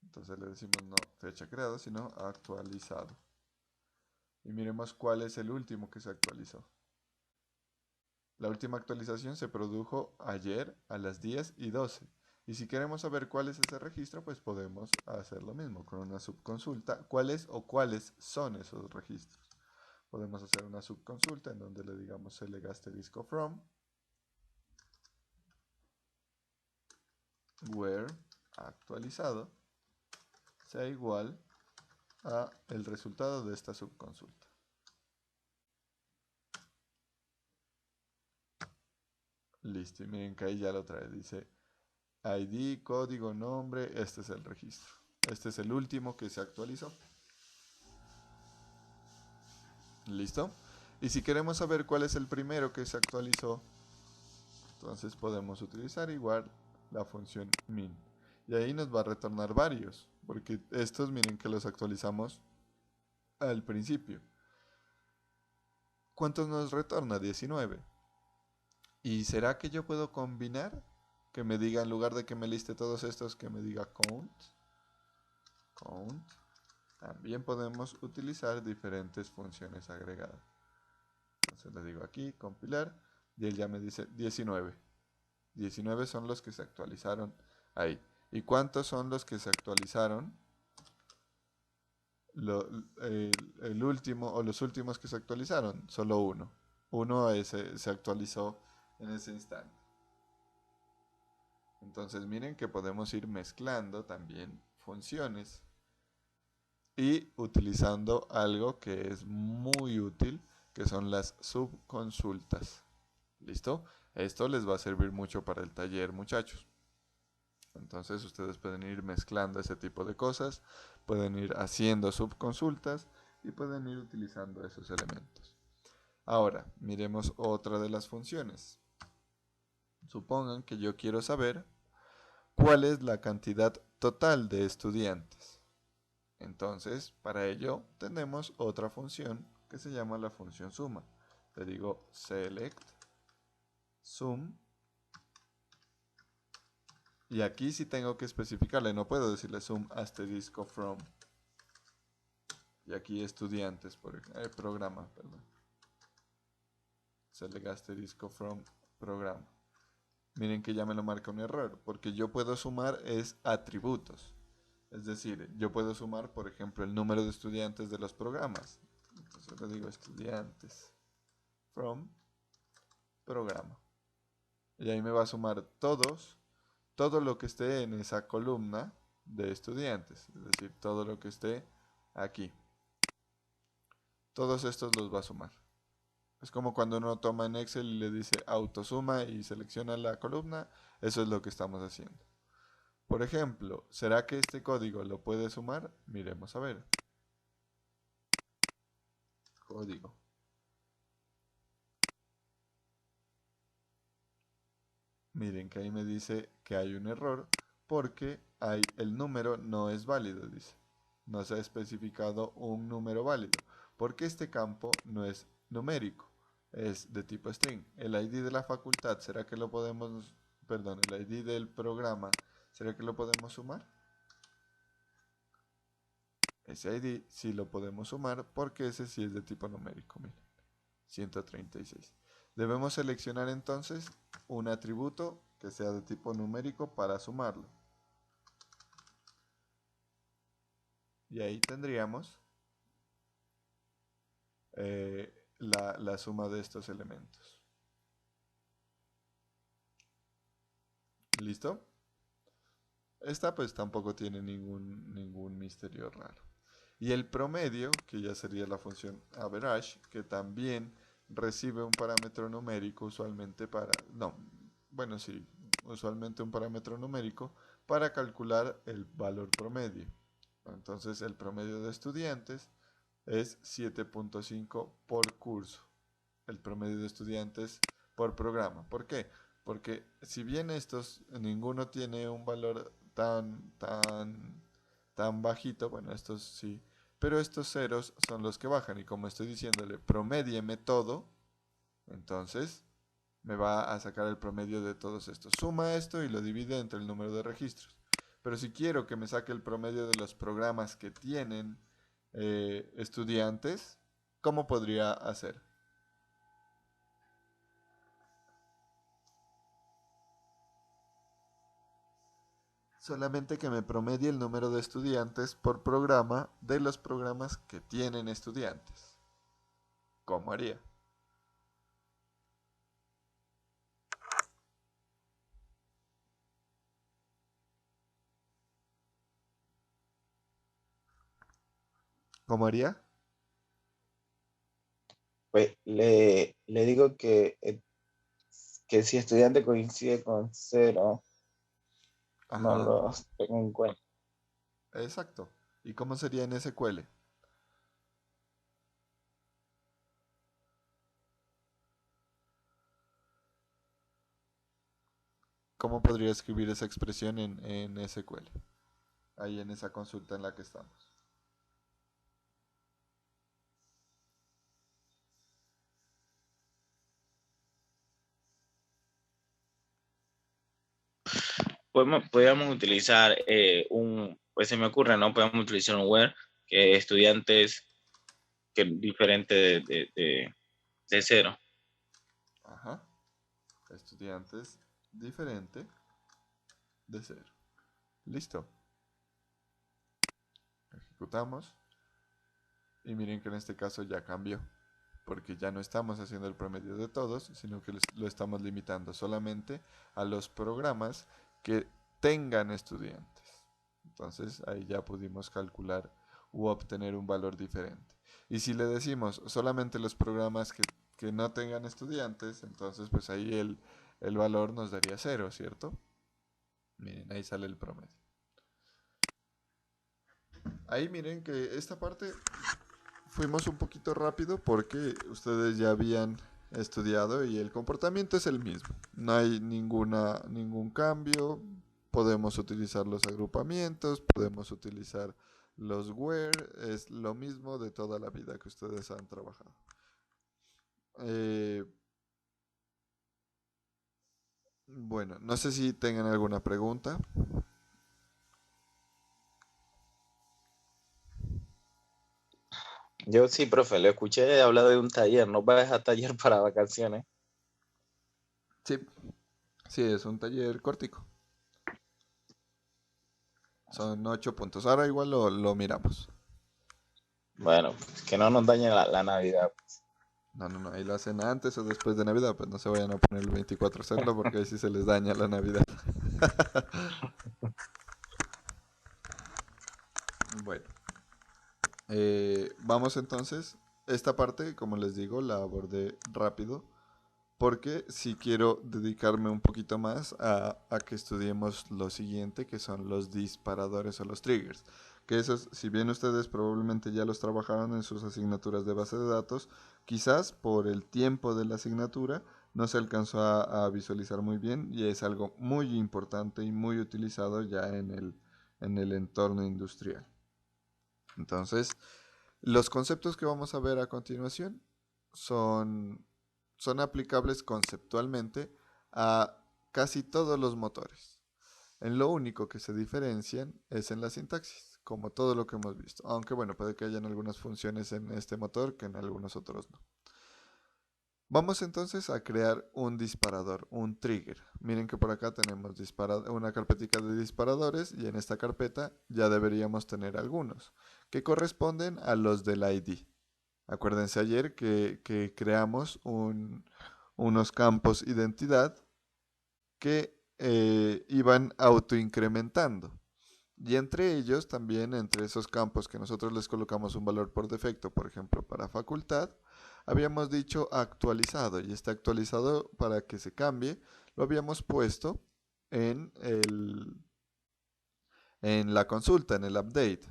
Entonces le decimos no fecha creada, sino actualizado. Y miremos cuál es el último que se actualizó. La última actualización se produjo ayer a las 10:12. Y si queremos saber cuál es ese registro, pues podemos hacer lo mismo con una subconsulta. ¿Cuáles o cuáles son esos registros? Podemos hacer una subconsulta en donde le digamos select asterisco from where actualizado sea igual a el resultado de esta subconsulta. Listo, y miren que ahí ya lo trae. Dice ID, código, nombre, este es el registro. Este es el último que se actualizó. ¿Listo? Y si queremos saber cuál es el primero que se actualizó, entonces podemos utilizar igual la función min. Y ahí nos va a retornar varios, porque estos miren que los actualizamos al principio. ¿Cuántos nos retorna? 19. ¿Y será que yo puedo combinar? Que me diga, en lugar de que me liste todos estos, que me diga count. Count. También podemos utilizar diferentes funciones agregadas. Entonces le digo aquí, compilar, y él ya me dice 19. 19 son los que se actualizaron ahí. ¿Y cuántos son los que se actualizaron? El último o los últimos que se actualizaron, solo uno. Uno se actualizó en ese instante. Entonces miren que podemos ir mezclando también funciones y utilizando algo que es muy útil, que son las subconsultas. ¿Listo? Esto les va a servir mucho para el taller, muchachos. Entonces ustedes pueden ir mezclando ese tipo de cosas, pueden ir haciendo subconsultas y pueden ir utilizando esos elementos. Ahora, miremos otra de las funciones. Supongan que yo quiero saber cuál es la cantidad total de estudiantes. Entonces, para ello tenemos otra función que se llama la función suma. Le digo select sum. Y aquí sí tengo que especificarle, no puedo decirle sum asterisco from. Y aquí estudiantes, programa, perdón. Select asterisco from programa. Miren que ya me lo marca un error, porque yo puedo sumar es atributos. Es decir, yo puedo sumar, por ejemplo, el número de estudiantes de los programas. Entonces le digo estudiantes from programa. Y ahí me va a sumar todo lo que esté en esa columna de estudiantes. Es decir, todo lo que esté aquí. Todos estos los va a sumar. Es como cuando uno toma en Excel y le dice autosuma y selecciona la columna. Eso es lo que estamos haciendo. Por ejemplo, ¿será que este código lo puede sumar? Miremos a ver. Código. Miren que ahí me dice que hay un error porque el número no es válido, dice. No se ha especificado un número válido. Porque este campo no es numérico, es de tipo string. El ID de la facultad, ¿será que lo podemos, perdón, el ID del programa, ¿será que lo podemos sumar? Ese ID sí lo podemos sumar porque ese sí es de tipo numérico, miren, 136. Debemos seleccionar entonces un atributo que sea de tipo numérico para sumarlo. Y ahí tendríamos la suma de estos elementos. ¿Listo? Esta pues tampoco tiene ningún misterio raro. Y el promedio, que ya sería la función average, que también recibe un parámetro numérico usualmente para... No, bueno, sí, usualmente un parámetro numérico para calcular el valor promedio. Entonces el promedio de estudiantes es 7.5 por curso. El promedio de estudiantes por programa. ¿Por qué? Porque si bien estos, ninguno tiene un valor tan bajito, bueno, estos sí, pero estos ceros son los que bajan y como estoy diciéndole, promedieme todo, entonces me va a sacar el promedio de todos estos. Suma esto y lo divide entre el número de registros. Pero si quiero que me saque el promedio de los programas que tienen estudiantes, ¿cómo podría hacer? Solamente que me promedie el número de estudiantes por programa de los programas que tienen estudiantes. ¿Cómo haría? ¿Cómo haría? Pues le digo que si estudiante coincide con cero, no Ajá, los tengo en cuenta. exacto. ¿Y cómo sería en SQL? ¿Cómo podría escribir esa expresión en SQL? Ahí en esa consulta en la que estamos. Podríamos utilizar pues se me ocurre, ¿no? Podemos utilizar un where que estudiantes que diferente de cero. Ajá. Estudiantes diferente de cero. Listo. Ejecutamos. Y miren que en este caso ya cambió. Porque ya no estamos haciendo el promedio de todos, sino que lo estamos limitando solamente a los programas que tengan estudiantes. Entonces ahí ya pudimos calcular u obtener un valor diferente. Y si le decimos solamente los programas que no tengan estudiantes, entonces pues ahí el valor nos daría cero, ¿cierto? Miren, ahí sale el promedio. Ahí miren que esta parte fuimos un poquito rápido porque ustedes ya habían estudiado y el comportamiento es el mismo. No hay ningún cambio. Podemos utilizar los agrupamientos, podemos utilizar los where, es lo mismo de toda la vida que ustedes han trabajado. Bueno, no sé si tengan alguna pregunta. Yo sí, profe, le escuché hablar de un taller, ¿no va a dejar taller para vacaciones? Sí, sí, es un taller cortico. Son 8 puntos. Ahora igual lo miramos. Bueno, que no nos dañe la Navidad. No, ahí lo hacen antes o después de Navidad, pues no se vayan a poner el 24 a hacerlo porque ahí sí se les daña la Navidad. Bueno, vamos entonces. Esta parte, como les digo, la abordé rápido porque si quiero dedicarme un poquito más a que estudiemos lo siguiente, que son los disparadores o los triggers. Que esos, si bien ustedes probablemente ya los trabajaron en sus asignaturas de base de datos, quizás por el tiempo de la asignatura no se alcanzó a visualizar muy bien y es algo muy importante y muy utilizado ya en el entorno industrial. Entonces, los conceptos que vamos a ver a continuación son aplicables conceptualmente a casi todos los motores. En lo único que se diferencian es en la sintaxis. como todo lo que hemos visto. Aunque bueno, puede que hayan algunas funciones en este motor que en algunos otros no. Vamos entonces a crear un disparador, un trigger. Miren que por acá tenemos una carpetica de disparadores y en esta carpeta ya deberíamos tener algunos que corresponden a los del ID. Acuérdense ayer que creamos unos campos identidad que iban autoincrementando. Y entre ellos también, entre esos campos que nosotros les colocamos un valor por defecto, por ejemplo para facultad, habíamos dicho actualizado, y este actualizado, para que se cambie, lo habíamos puesto en la consulta, en el update.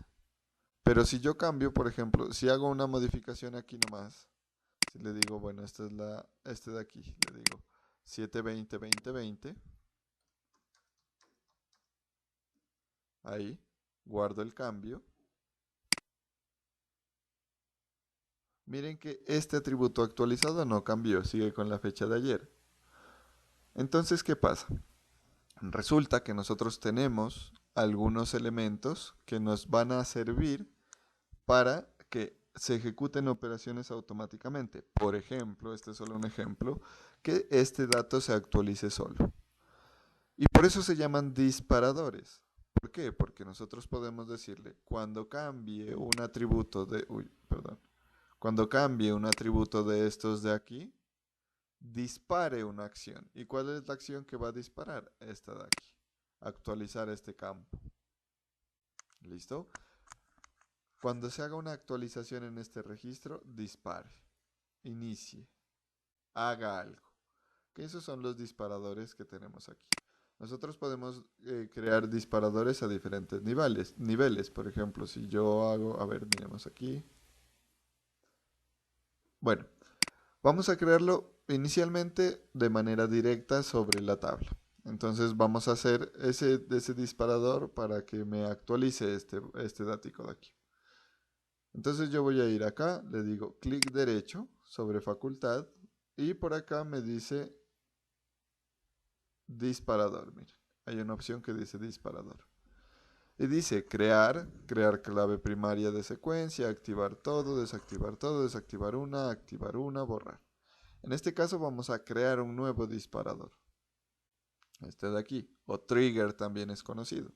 Pero si yo cambio, por ejemplo, si hago una modificación aquí nomás, si le digo, bueno, esta es este de aquí, le digo 720-2020, ahí, guardo el cambio. Miren que este atributo actualizado no cambió, sigue con la fecha de ayer. Entonces, ¿qué pasa? Resulta que nosotros tenemos algunos elementos que nos van a servir para que se ejecuten operaciones automáticamente. Por ejemplo, este es solo un ejemplo, que este dato se actualice solo. Y por eso se llaman disparadores. ¿Por qué? Porque nosotros podemos decirle, cuando cambie un atributo de... Cuando cambie un atributo de estos de aquí, dispare una acción. ¿Y cuál es la acción que va a disparar? Esta de aquí. Actualizar este campo. ¿Listo? Cuando se haga una actualización en este registro, dispare. Inicie. Haga algo. Que esos son los disparadores que tenemos aquí. Nosotros podemos crear disparadores a diferentes niveles. Por ejemplo, si yo hago... A ver, miremos aquí. Bueno, vamos a crearlo inicialmente de manera directa sobre la tabla. Entonces vamos a hacer ese disparador para que me actualice este datico de aquí. Entonces yo voy a ir acá, le digo clic derecho sobre facultad y por acá me dice disparador. Miren, hay una opción que dice disparador. Y dice crear clave primaria de secuencia, activar todo, desactivar una, borrar. En este caso vamos a crear un nuevo disparador. Este de aquí, o trigger también es conocido.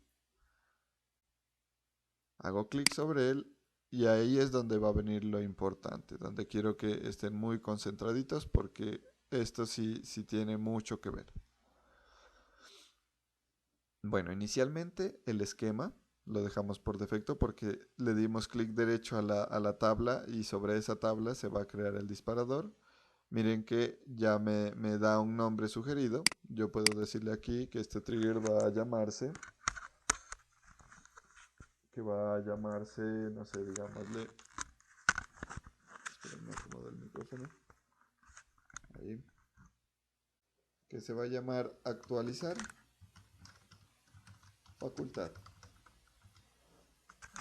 Hago clic sobre él y ahí es donde va a venir lo importante, donde quiero que estén muy concentraditos porque esto sí tiene mucho que ver. Bueno, inicialmente el esquema lo dejamos por defecto porque le dimos clic derecho a la tabla y sobre esa tabla se va a crear el disparador. Miren que ya me da un nombre sugerido. Yo puedo decirle aquí que este trigger va a llamarse, no sé, digámosle, esperen, me acomodo el micrófono, ahí, que se va a llamar actualizar facultad.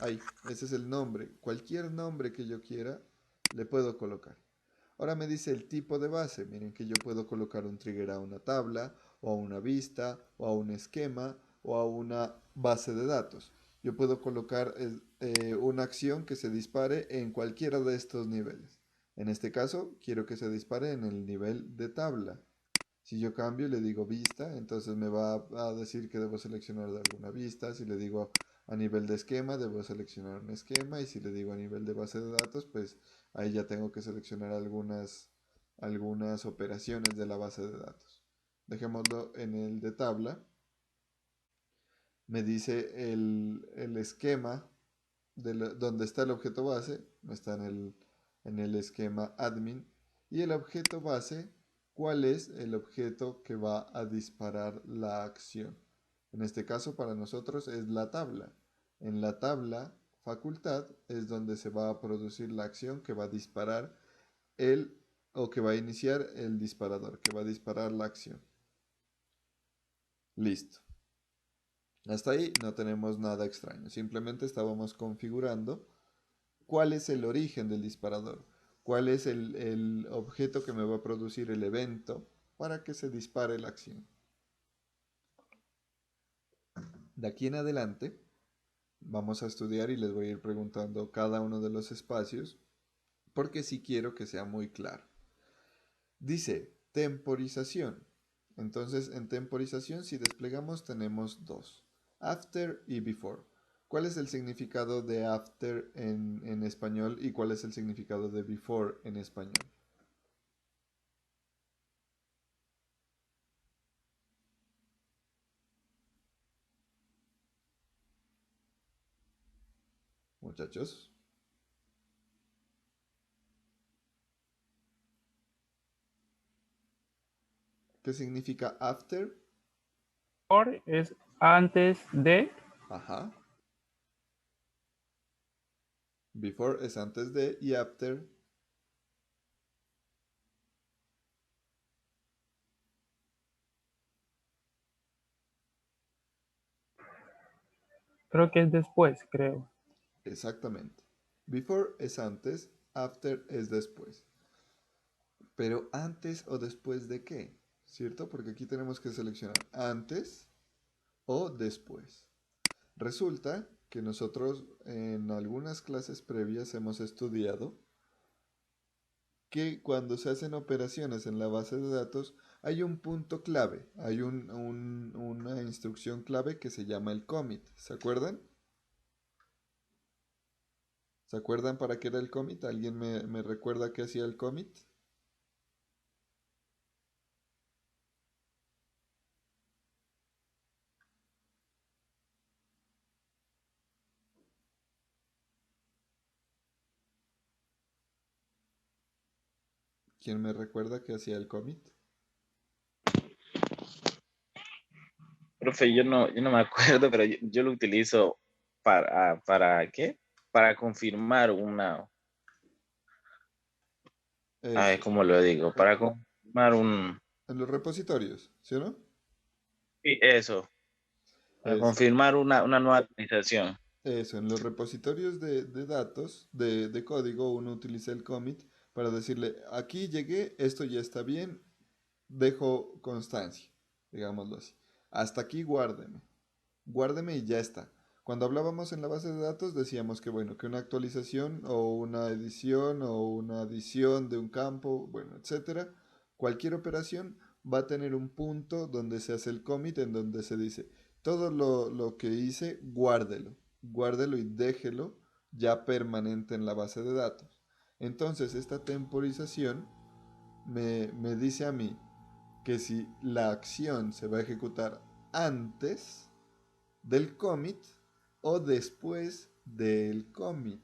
Ahí, ese es el nombre. Cualquier nombre que yo quiera le puedo colocar. Ahora me dice el tipo de base. Miren que yo puedo colocar un trigger a una tabla, o a una vista, o a un esquema, o a una base de datos. Yo puedo colocar una acción que se dispare en cualquiera de estos niveles. En este caso, quiero que se dispare en el nivel de tabla. Si yo cambio y le digo vista, entonces me va a decir que debo seleccionar de alguna vista. Si le digo a nivel de esquema, debo seleccionar un esquema. Y si le digo a nivel de base de datos, pues ahí ya tengo que seleccionar algunas operaciones de la base de datos. Dejémoslo en el de tabla. Me dice el esquema donde está el objeto base. Está en el esquema admin. Y el objeto base, ¿cuál es el objeto que va a disparar la acción? En este caso para nosotros es la tabla. En la tabla facultad es donde se va a producir la acción que va a disparar que va a iniciar el disparador, que va a disparar la acción. Listo. Hasta ahí no tenemos nada extraño. Simplemente estábamos configurando cuál es el origen del disparador, cuál es el objeto que me va a producir el evento para que se dispare la acción. De aquí en adelante Vamos a estudiar y les voy a ir preguntando cada uno de los espacios porque sí quiero que sea muy claro. Dice temporización. Entonces, en temporización, si desplegamos, tenemos dos: after y before. ¿Cuál es el significado de after en español y cuál es el significado de before en español? Muchachos. ¿Qué significa after? Before es antes de. Ajá. Before es antes de y after. Creo que es después, creo. Exactamente. Before es antes, after es después. Pero antes o después de qué, ¿cierto? Porque aquí tenemos que seleccionar antes o después. Resulta que nosotros en algunas clases previas hemos estudiado que cuando se hacen operaciones en la base de datos hay un punto clave, hay una instrucción clave que se llama el commit. ¿Se acuerdan? ¿Se acuerdan para qué era el commit? ¿Alguien me recuerda qué hacía el commit? ¿Quién me recuerda qué hacía el commit? Profe, yo no me acuerdo, pero yo lo utilizo ¿para qué? Para confirmar una, Eso. ¿cómo lo digo? Para confirmar un, En los repositorios, ¿sí o no? sí, eso, para Eso. confirmar una nueva actualización. Eso, en los repositorios de datos, de código, uno utiliza el commit para decirle, aquí llegué, esto ya está bien, dejo constancia, digámoslo así. Hasta aquí guárdeme. Guárdeme y ya está. Cuando hablábamos en la base de datos decíamos que bueno, que una actualización o una edición o una adición de un campo, bueno, etcétera, cualquier operación va a tener un punto donde se hace el commit en donde se dice, todo lo que hice, guárdelo, guárdelo y déjelo ya permanente en la base de datos. Entonces, esta temporización me dice a mí que si la acción se va a ejecutar antes del commit o después del commit.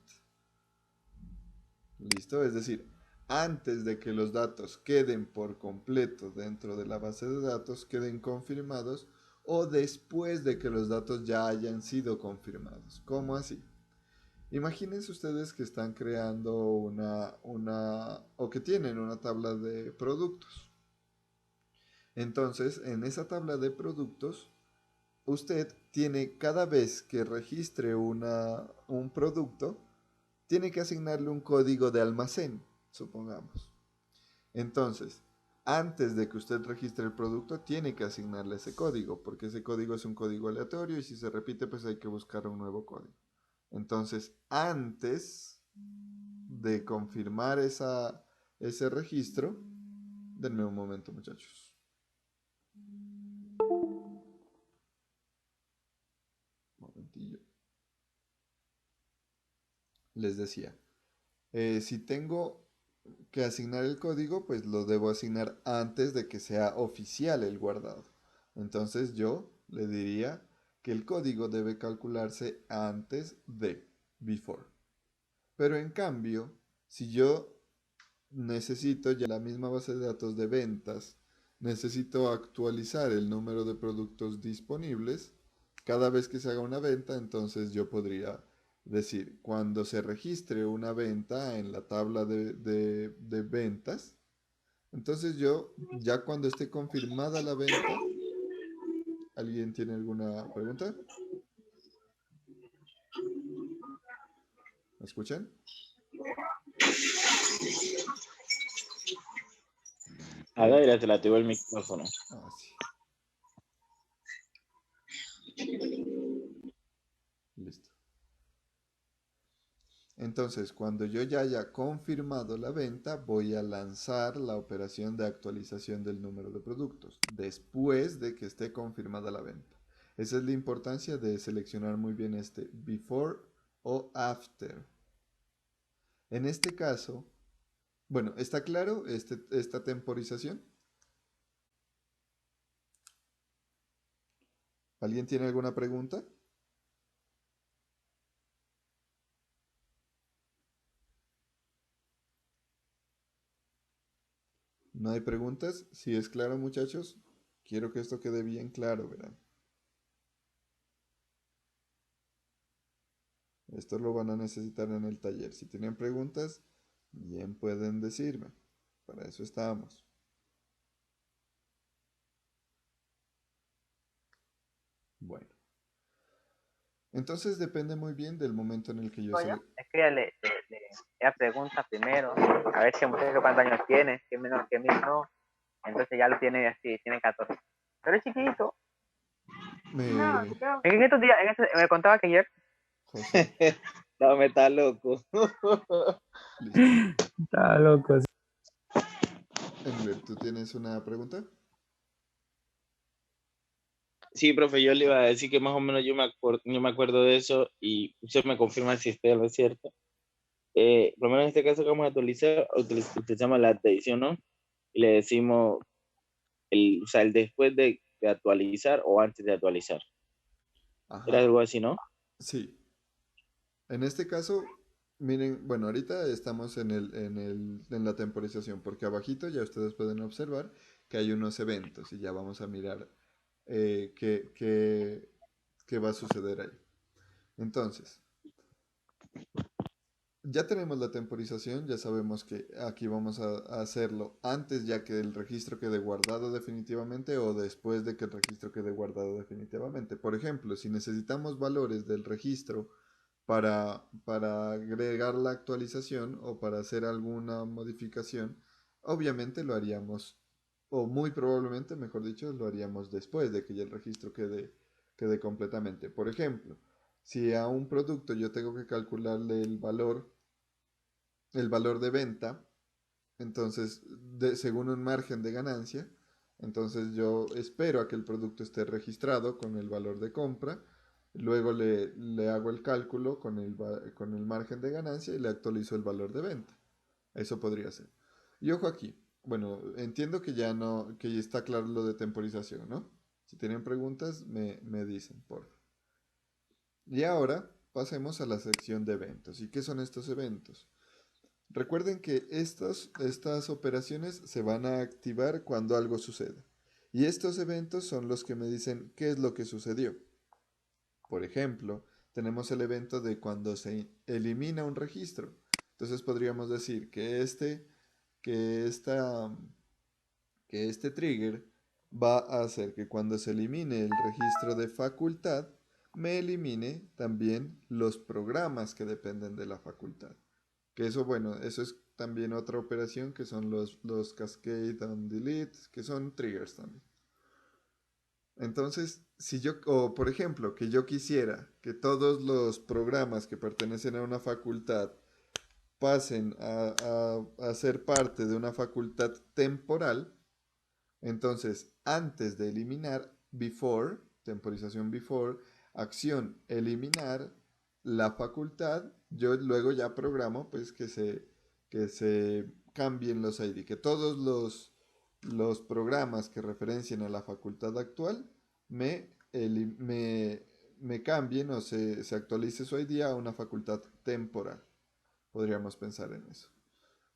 ¿Listo? Es decir, antes de que los datos queden por completo dentro de la base de datos, queden confirmados, o después de que los datos ya hayan sido confirmados. ¿Cómo así? Imagínense ustedes que están creando o que tienen una tabla de productos. Entonces, en esa tabla de productos, usted tiene cada vez que registre un producto, tiene que asignarle un código de almacén, supongamos. Entonces, antes de que usted registre el producto, tiene que asignarle ese código, porque ese código es un código aleatorio y si se repite, pues hay que buscar un nuevo código. Entonces, antes de confirmar ese registro, denme un momento, muchachos. Un momentillo. Les decía, si tengo que asignar el código, pues lo debo asignar antes de que sea oficial el guardado. Entonces yo le diría que el código debe calcularse antes de before. Pero en cambio, si yo necesito ya la misma base de datos de ventas, necesito actualizar el número de productos disponibles, cada vez que se haga una venta, entonces yo podría decir, cuando se registre una venta en la tabla de ventas, entonces yo, ya cuando esté confirmada la venta, ¿alguien tiene alguna pregunta? ¿Me escuchan? A ver, se la activó el micrófono. Ah, sí. Listo. Entonces, cuando yo ya haya confirmado la venta, voy a lanzar la operación de actualización del número de productos, después de que esté confirmada la venta. Esa es la importancia de seleccionar muy bien este before o after. En este caso, bueno, ¿está claro esta temporización? ¿Alguien tiene alguna pregunta? ¿No hay preguntas? Si es claro, muchachos, quiero que esto quede bien claro, verán. Esto lo van a necesitar en el taller. Si tienen preguntas, bien pueden decirme. Para eso estamos. Bueno. Entonces depende muy bien del momento en el que yo Coño, es que ella pregunta primero, a ver si el muchacho cuántos años tiene, que es menor que mí, no. Entonces ya lo tiene así, tiene 14. Pero es chiquito. me... En estos días, me contaba que ayer, José, No, me está loco. listo. Está loco. Engler, ¿tú tienes una pregunta? Sí, profe, yo le iba a decir que más o menos yo me acuerdo de eso y usted me confirma si estoy en lo cierto. Por lo menos en este caso que vamos a actualizar, utilizamos la adición, ¿no? Y le decimos o sea, el después de actualizar o antes de actualizar. Era Ajá, algo así, ¿no? sí. En este caso, miren, bueno, ahorita estamos en la temporización, porque abajito ya ustedes pueden observar que hay unos eventos y ya vamos a mirar qué va a suceder ahí. Entonces, ya tenemos la temporización, ya sabemos que aquí vamos a hacerlo antes ya que el registro quede guardado definitivamente o después de que el registro quede guardado definitivamente. Por ejemplo, si necesitamos valores del registro para agregar la actualización o para hacer alguna modificación, obviamente lo haríamos, o muy probablemente, mejor dicho, lo haríamos después de que ya el registro quede completamente. Por ejemplo, si a un producto yo tengo que calcularle el valor de venta, entonces, según un margen de ganancia, entonces yo espero a que el producto esté registrado con el valor de compra, luego le hago el cálculo con el margen de ganancia y le actualizo el valor de venta. Eso podría ser. Y ojo aquí, bueno, entiendo que ya no, que ya está claro lo de temporización, ¿no? Si tienen preguntas, me dicen, por favor. Y ahora pasemos a la sección de eventos. ¿Y qué son estos eventos? Recuerden que estas operaciones se van a activar cuando algo suceda. Y estos eventos son los que me dicen qué es lo que sucedió. Por ejemplo, tenemos el evento de cuando se elimina un registro. Entonces podríamos decir que, esta, que este trigger va a hacer que cuando se elimine el registro de facultad, me elimine también los programas que dependen de la facultad. Que eso, bueno, eso es también otra operación que son los cascade and delete, que son triggers también. Entonces, si yo, o por ejemplo, que yo quisiera que todos los programas que pertenecen a una facultad pasen a ser parte de una facultad temporal, entonces, antes de eliminar, before, temporización before, acción eliminar la facultad, yo luego ya programo pues que se cambien los ID, que todos los programas que referencien a la facultad actual me cambien o se actualice su ID a una facultad temporal. Podríamos pensar en eso.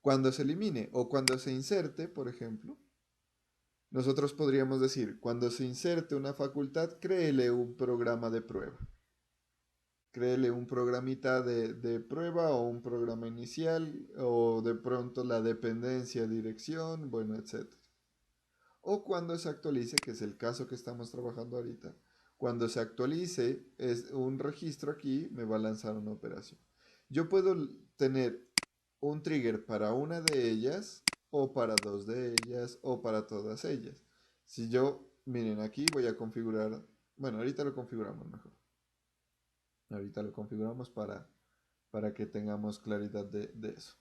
Cuando se elimine o cuando se inserte, por ejemplo, nosotros podríamos decir, cuando se inserte una facultad, créele un programa de prueba. Créele un programita de prueba o un programa inicial o de pronto la dependencia, dirección, bueno, etc. O cuando se actualice, que es el caso que estamos trabajando ahorita, cuando se actualice es un registro aquí, me va a lanzar una operación. Yo puedo tener un trigger para una de ellas o para dos de ellas o para todas ellas. Si yo, miren, aquí voy a configurar, bueno, ahorita lo configuramos mejor. Ahorita lo configuramos para que tengamos claridad de eso.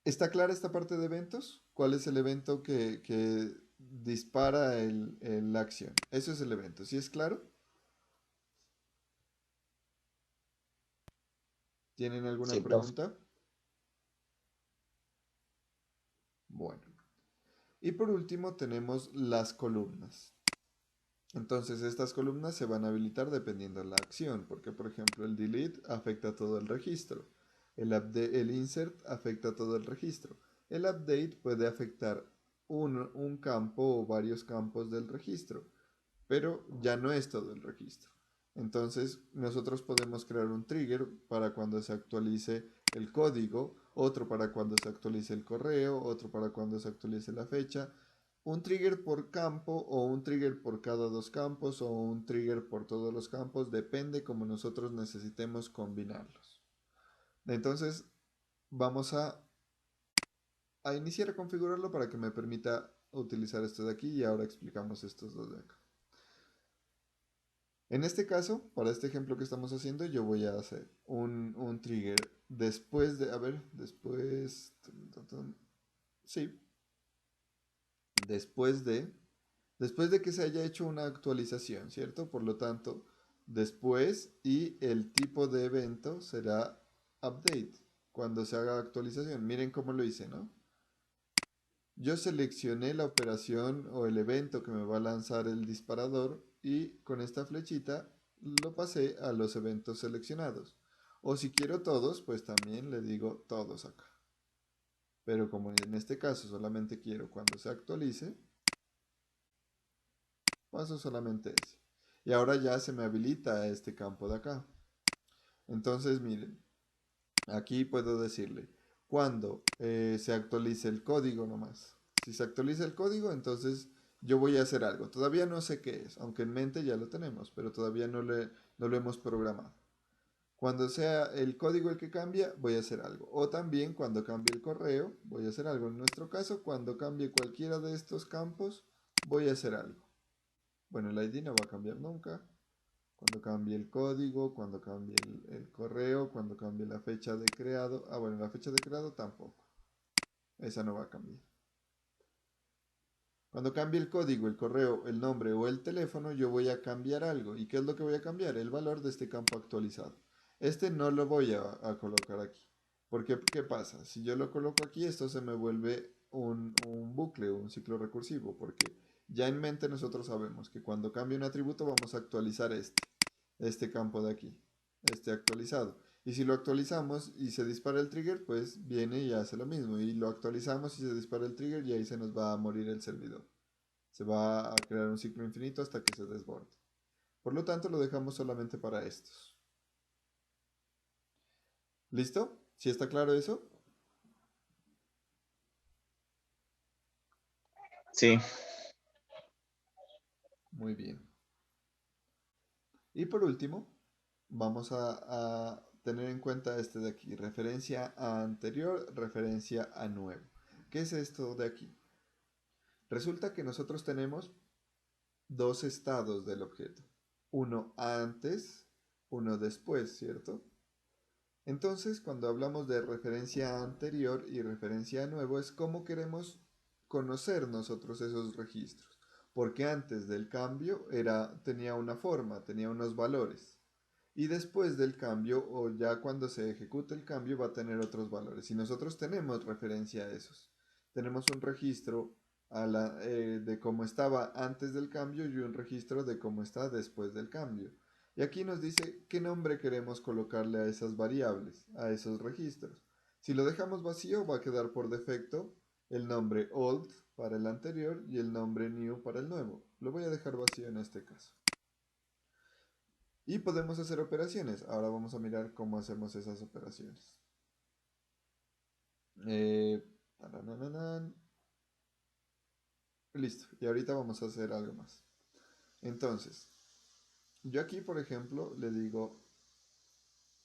¿Está clara esta parte de eventos? ¿Cuál es el evento que dispara la acción? Eso es el evento. ¿Sí es claro? ¿Tienen alguna Sí, profe. pregunta? Bueno. Y por último tenemos las columnas. Entonces estas columnas se van a habilitar dependiendo de la acción, porque por ejemplo el delete afecta a todo el registro, el insert afecta a todo el registro, el update puede afectar un campo o varios campos del registro, pero ya no es todo el registro. Entonces nosotros podemos crear un trigger para cuando se actualice el código, otro para cuando se actualice el correo, otro para cuando se actualice la fecha, un trigger por campo o un trigger por cada dos campos o un trigger por todos los campos, depende como nosotros necesitemos combinarlos. Entonces vamos a iniciar a configurarlo para que me permita utilizar esto de aquí y ahora explicamos estos dos de acá. En este caso, para este ejemplo que estamos haciendo, yo voy a hacer un trigger después de, a ver, después, sí, después de que se haya hecho una actualización, ¿cierto? Por lo tanto, después y el tipo de evento será update, cuando se haga actualización. Miren cómo lo hice, ¿no? Yo seleccioné la operación o el evento que me va a lanzar el disparador y con esta flechita lo pasé a los eventos seleccionados. O si quiero todos, pues también le digo todos acá. Pero como en este caso solamente quiero cuando se actualice, paso solamente ese. Y ahora ya se me habilita este campo de acá. Entonces miren, aquí puedo decirle cuando se actualice el código nomás. Si se actualiza el código, entonces yo voy a hacer algo. Todavía no sé qué es, aunque en mente ya lo tenemos, pero todavía no lo hemos programado. Cuando sea el código el que cambia, voy a hacer algo. O también cuando cambie el correo, voy a hacer algo. En nuestro caso, cuando cambie cualquiera de estos campos, voy a hacer algo. Bueno, el ID no va a cambiar nunca. Cuando cambie el código, cuando cambie el correo, cuando cambie la fecha de creado. Ah, bueno, la fecha de creado tampoco. Esa no va a cambiar. Cuando cambie el código, el correo, el nombre o el teléfono, yo voy a cambiar algo. ¿Y qué es lo que voy a cambiar? El valor de este campo actualizado. Este no lo voy a colocar aquí. Porque, ¿qué pasa? Si yo lo coloco aquí, esto se me vuelve un bucle, un ciclo recursivo. Porque ya en mente nosotros sabemos que cuando cambie un atributo vamos a actualizar este campo de aquí, este actualizado. Y si lo actualizamos y se dispara el trigger, pues viene y hace lo mismo. Y lo actualizamos y se dispara el trigger y ahí se nos va a morir el servidor. Se va a crear un ciclo infinito hasta que se desborde. Por lo tanto, lo dejamos solamente para estos. ¿Listo? ¿Sí está claro eso? Sí, Muy bien. Y por último, vamos a tener en cuenta este de aquí. Referencia a anterior, referencia a nuevo. ¿Qué es esto de aquí? Resulta que nosotros tenemos dos estados del objeto. Uno antes, uno después, ¿cierto? Entonces, cuando hablamos de referencia anterior y referencia a nuevo, es cómo queremos conocer nosotros esos registros. Porque antes del cambio tenía una forma, tenía unos valores. Y después del cambio, o ya cuando se ejecute el cambio, va a tener otros valores. Y nosotros tenemos referencia a esos. Tenemos un registro de cómo estaba antes del cambio y un registro de cómo está después del cambio. Y aquí nos dice qué nombre queremos colocarle a esas variables, a esos registros. Si lo dejamos vacío, va a quedar por defecto el nombre old para el anterior y el nombre new para el nuevo. Lo voy a dejar vacío en este caso. Y podemos hacer operaciones. Ahora vamos a mirar cómo hacemos esas operaciones. Tananana. Listo. Y ahorita vamos a hacer algo más. Entonces, yo aquí, por ejemplo, le digo,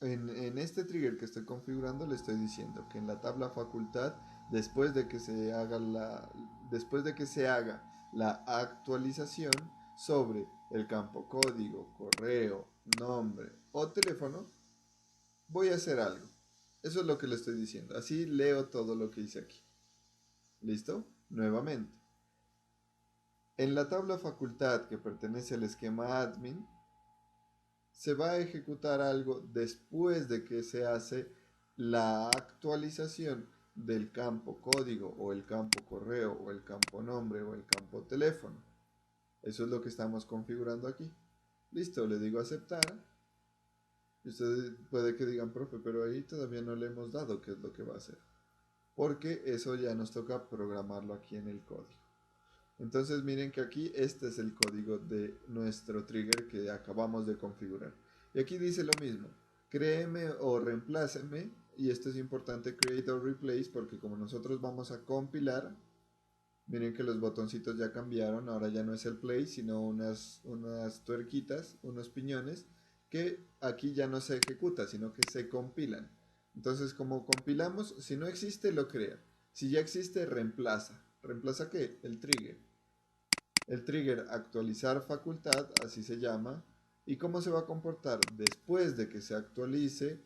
en este trigger que estoy configurando, le estoy diciendo que en la tabla facultad, después de que se haga la actualización sobre el campo código, correo, nombre o teléfono, voy a hacer algo. Eso es lo que le estoy diciendo. Así leo todo lo que hice aquí. ¿Listo? Nuevamente. En la tabla facultad que pertenece al esquema admin, se va a ejecutar algo después de que se hace la actualización del campo código o el campo correo o el campo nombre o el campo teléfono. Eso es lo que estamos configurando aquí. Listo, le digo aceptar. Y ustedes puede que digan, profe, pero ahí todavía no le hemos dado qué es lo que va a hacer. Porque eso ya nos toca programarlo aquí en el código. Entonces miren que aquí este es el código de nuestro trigger que acabamos de configurar. Y aquí dice lo mismo, créeme o reempláceme, y esto es importante, create or replace, porque como nosotros vamos a compilar, miren que los botoncitos ya cambiaron, ahora ya no es el play, sino unas tuerquitas, unos piñones, que aquí ya no se ejecuta, sino que se compilan. Entonces como compilamos, si no existe lo crea, si ya existe reemplaza. ¿Reemplaza qué? El trigger. El trigger actualizar facultad, así se llama. ¿Y cómo se va a comportar? Después de que se actualice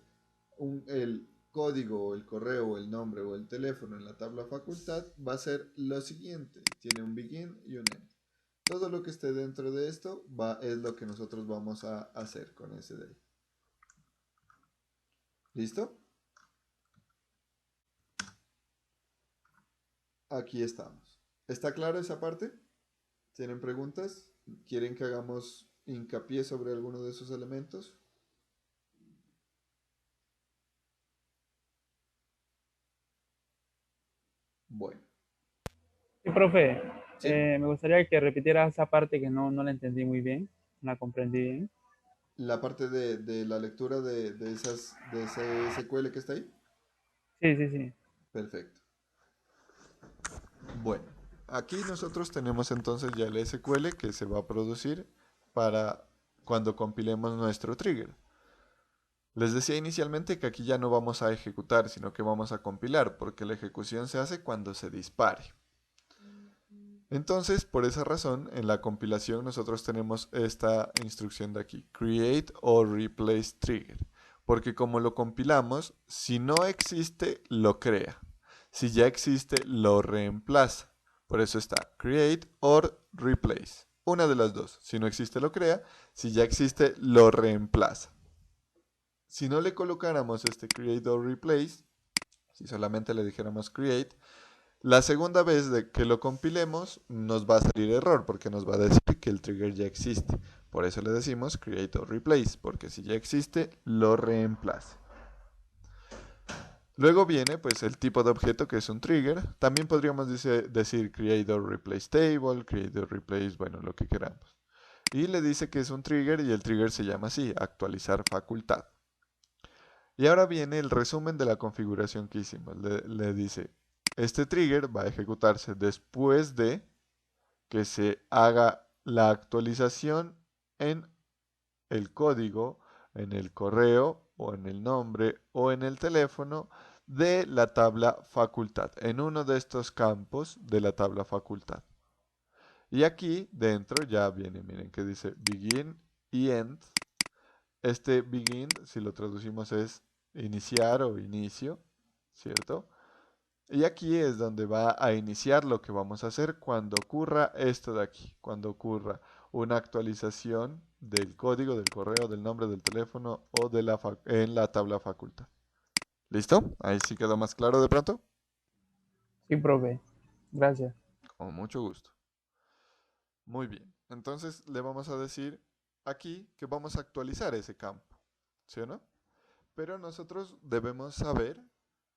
el código o el correo o el nombre o el teléfono en la tabla facultad, va a ser lo siguiente. Tiene un begin y un end. Todo lo que esté dentro de esto es lo que nosotros vamos a hacer con ese de ahí. ¿Listo? Aquí estamos. ¿Está claro esa parte? ¿Tienen preguntas? ¿Quieren que hagamos hincapié sobre alguno de esos elementos? Bueno. Sí, profe, ¿Sí? me gustaría que repitiera esa parte que no la entendí muy bien, no la comprendí bien. La parte de la lectura de ese SQL que está ahí. Sí, sí, sí. Perfecto. Bueno, aquí nosotros tenemos entonces ya el SQL que se va a producir para cuando compilemos nuestro trigger. Les decía inicialmente que aquí ya no vamos a ejecutar, sino que vamos a compilar, porque la ejecución se hace cuando se dispare. Entonces, por esa razón, en la compilación nosotros tenemos esta instrucción de aquí, create or replace trigger, porque como lo compilamos, si no existe, lo crea. Si ya existe, lo reemplaza. Por eso está create or replace. Una de las dos. Si no existe, lo crea. Si ya existe, lo reemplaza. Si no le colocáramos este create or replace, si solamente le dijéramos create, la segunda vez de que lo compilemos nos va a salir error porque nos va a decir que el trigger ya existe. Por eso le decimos create or replace, porque si ya existe, lo reemplaza. Luego viene pues el tipo de objeto que es un trigger. También podríamos decir create or replace table, create or replace, bueno, lo que queramos. Y le dice que es un trigger y el trigger se llama así, actualizar facultad. Y ahora viene el resumen de la configuración que hicimos. Le dice, este trigger va a ejecutarse después de que se haga la actualización en el código, en el correo o en el nombre o en el teléfono de la tabla facultad, en uno de estos campos de la tabla facultad. Y aquí dentro ya viene, miren que dice begin y end. Este begin, si lo traducimos, es iniciar o inicio, ¿cierto? Y aquí es donde va a iniciar lo que vamos a hacer cuando ocurra esto de aquí, cuando ocurra una actualización del código, del correo, del nombre del teléfono o en la tabla facultad. ¿Listo? Ahí sí quedó más claro de pronto. Sí, profe. Gracias. Con mucho gusto. Muy bien. Entonces le vamos a decir aquí que vamos a actualizar ese campo, ¿sí o no? Pero nosotros debemos saber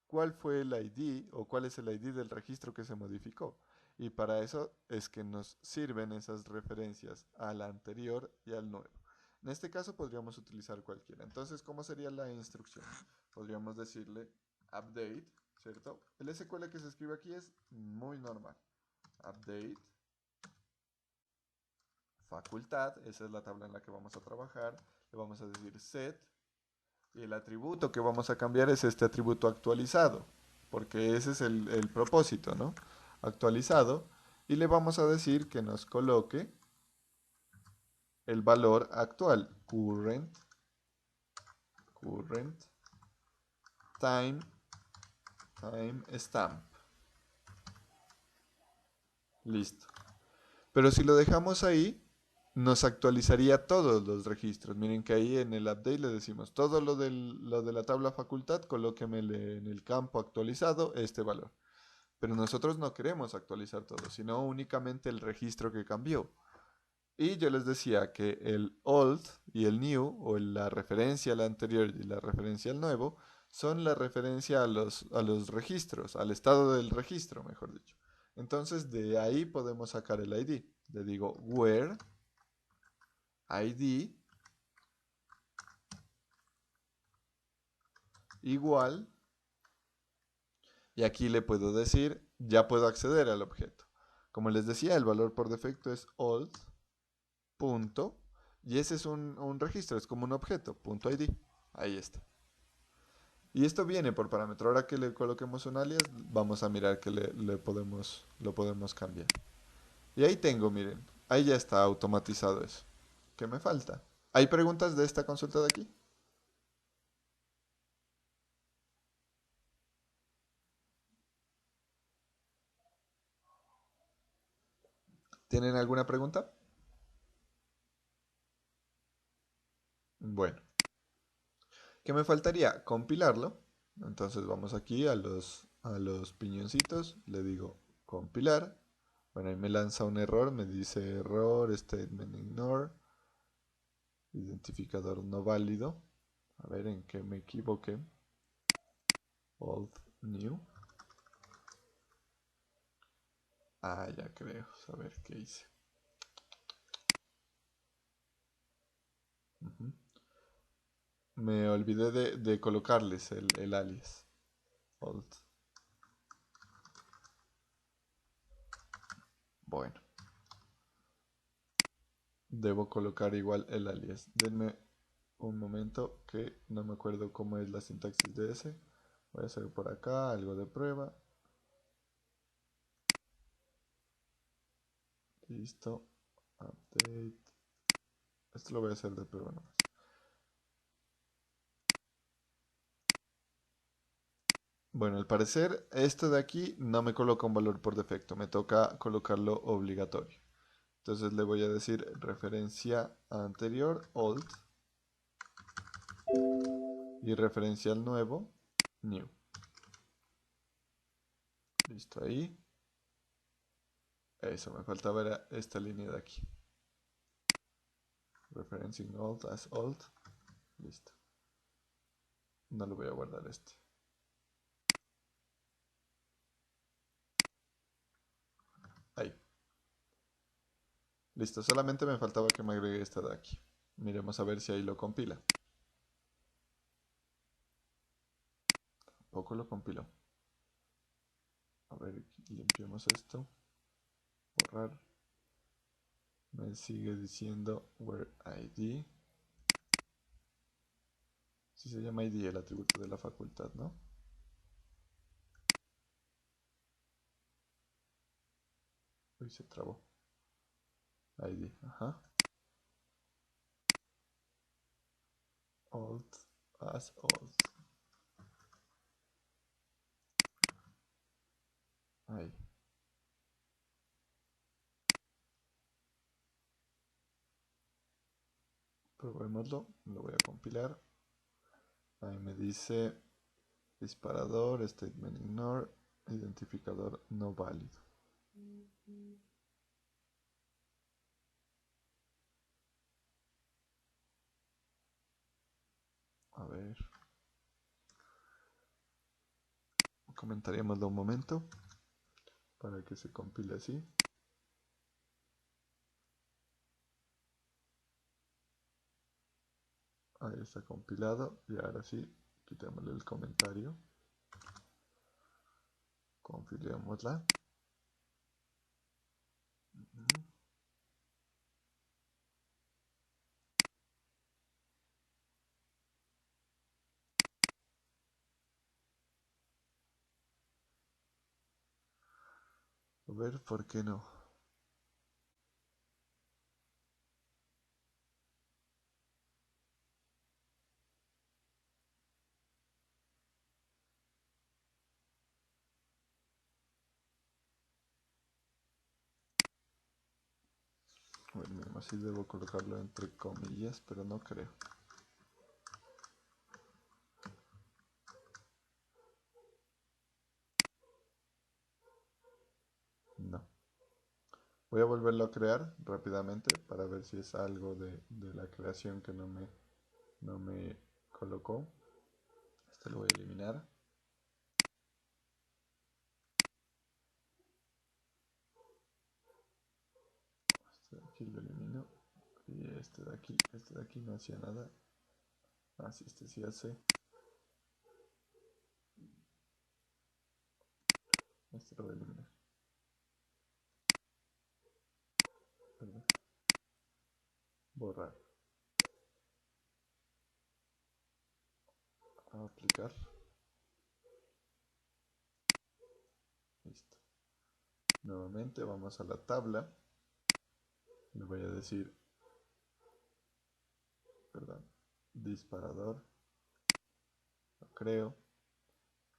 cuál fue el ID o cuál es el ID del registro que se modificó. Y para eso es que nos sirven esas referencias al anterior y al nuevo. En este caso podríamos utilizar cualquiera. Entonces, ¿cómo sería la instrucción? Podríamos decirle update, ¿cierto? El SQL que se escribe aquí es muy normal. Update, facultad, esa es la tabla en la que vamos a trabajar. Le vamos a decir set. Y el atributo que vamos a cambiar es este atributo actualizado, porque ese es el propósito, ¿no? Actualizado. Y le vamos a decir que nos coloque el valor actual. current time stamp. Listo. Pero si lo dejamos ahí, nos actualizaría todos los registros. Miren que ahí en el update le decimos todo lo de la tabla facultad, colóquemele en el campo actualizado este valor. Pero nosotros no queremos actualizar todo, sino únicamente el registro que cambió. Y yo les decía que el old y el new, o la referencia al anterior y la referencia al nuevo, son la referencia a los registros, al estado del registro, mejor dicho. Entonces de ahí podemos sacar el ID. Le digo where ID igual, y aquí le puedo decir, ya puedo acceder al objeto. Como les decía, el valor por defecto es old, punto, y ese es un registro, es como un objeto, punto ID. Ahí está. Y esto viene por parámetro. Ahora que le coloquemos un alias, vamos a mirar que lo podemos cambiar. Y ahí tengo, miren, ahí ya está automatizado eso. ¿Qué me falta? ¿Hay preguntas de esta consulta de aquí? ¿Tienen alguna pregunta? Bueno, ¿qué me faltaría? Compilarlo. Entonces vamos aquí a los piñoncitos, le digo compilar. Bueno, ahí me lanza un error, me dice error, statement ignore, identificador no válido. A ver en qué me equivoqué. Old, new. Ah, ya creo, saber qué hice. Ujú. Me olvidé de colocarles el alias. Old. Bueno, debo colocar igual el alias. Denme un momento que no me acuerdo cómo es la sintaxis de ese. Voy a hacer por acá algo de prueba. Listo. Update. Esto lo voy a hacer de prueba nomás. Bueno, al parecer esto de aquí no me coloca un valor por defecto. Me toca colocarlo obligatorio. Entonces le voy a decir referencia anterior, old. Y referencia al nuevo, new. Listo ahí. Eso, me faltaba era esta línea de aquí. Referencing old as old. Listo. No lo voy a guardar este. Ahí. Listo, solamente me faltaba que me agregue esta de aquí. Miremos a ver si ahí lo compila. Poco lo compiló. A ver, limpiemos esto. Borrar. Me sigue diciendo where ID. Si se llama ID el atributo de la facultad, ¿no? Uy, se trabó. ID, ajá. Old as old. Ahí. Probémoslo. Lo voy a compilar. Ahí me dice disparador, statement ignore, identificador no válido. A ver. Comentaríamoslo un momento para que se compile así. Ahí está compilado y ahora sí, quitémosle el comentario. Confilémosla. A ver, ¿por qué no? A ver, mínimo, sí debo colocarlo entre comillas, pero no creo. No. Voy a volverlo a crear rápidamente para ver si es algo de la creación que no me colocó. Este lo voy a eliminar. Este de aquí lo elimino. Y este de aquí no hacía nada. Ah, sí, este sí hace. Este lo voy a eliminar. Perdón. Borrar. A aplicar. Listo. Nuevamente vamos a la tabla. Le voy a decir, perdón, disparador. Lo creo.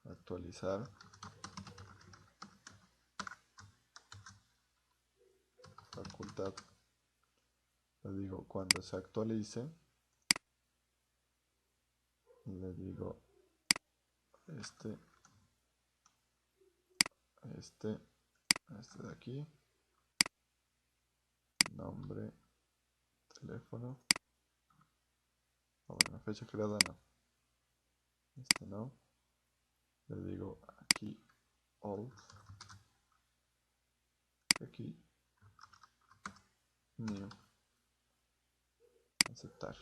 Actualizar. Facultad. Le digo cuando se actualice. Le digo este de aquí, nombre, teléfono, bueno, fecha creada no, este no, le digo aquí old, aquí new, aceptar,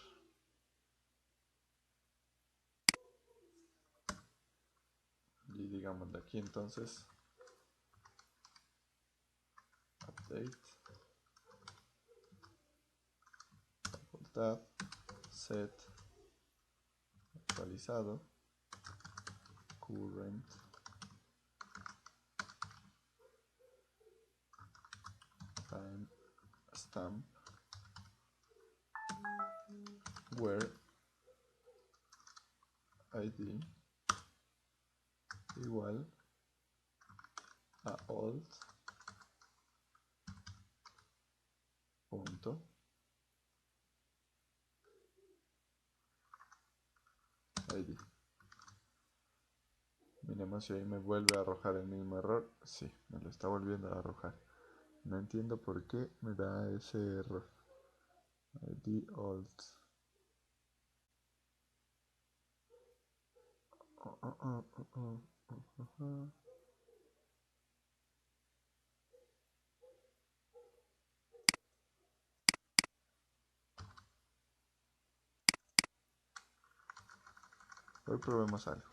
y digamos de aquí entonces update, facultad, set, actualizado, current, time stamp, where id igual a old punto id. Miremos si ahí me vuelve a arrojar el mismo error. Sí, me lo está volviendo a arrojar. No entiendo por qué me da ese error. ID old. Hoy probemos algo.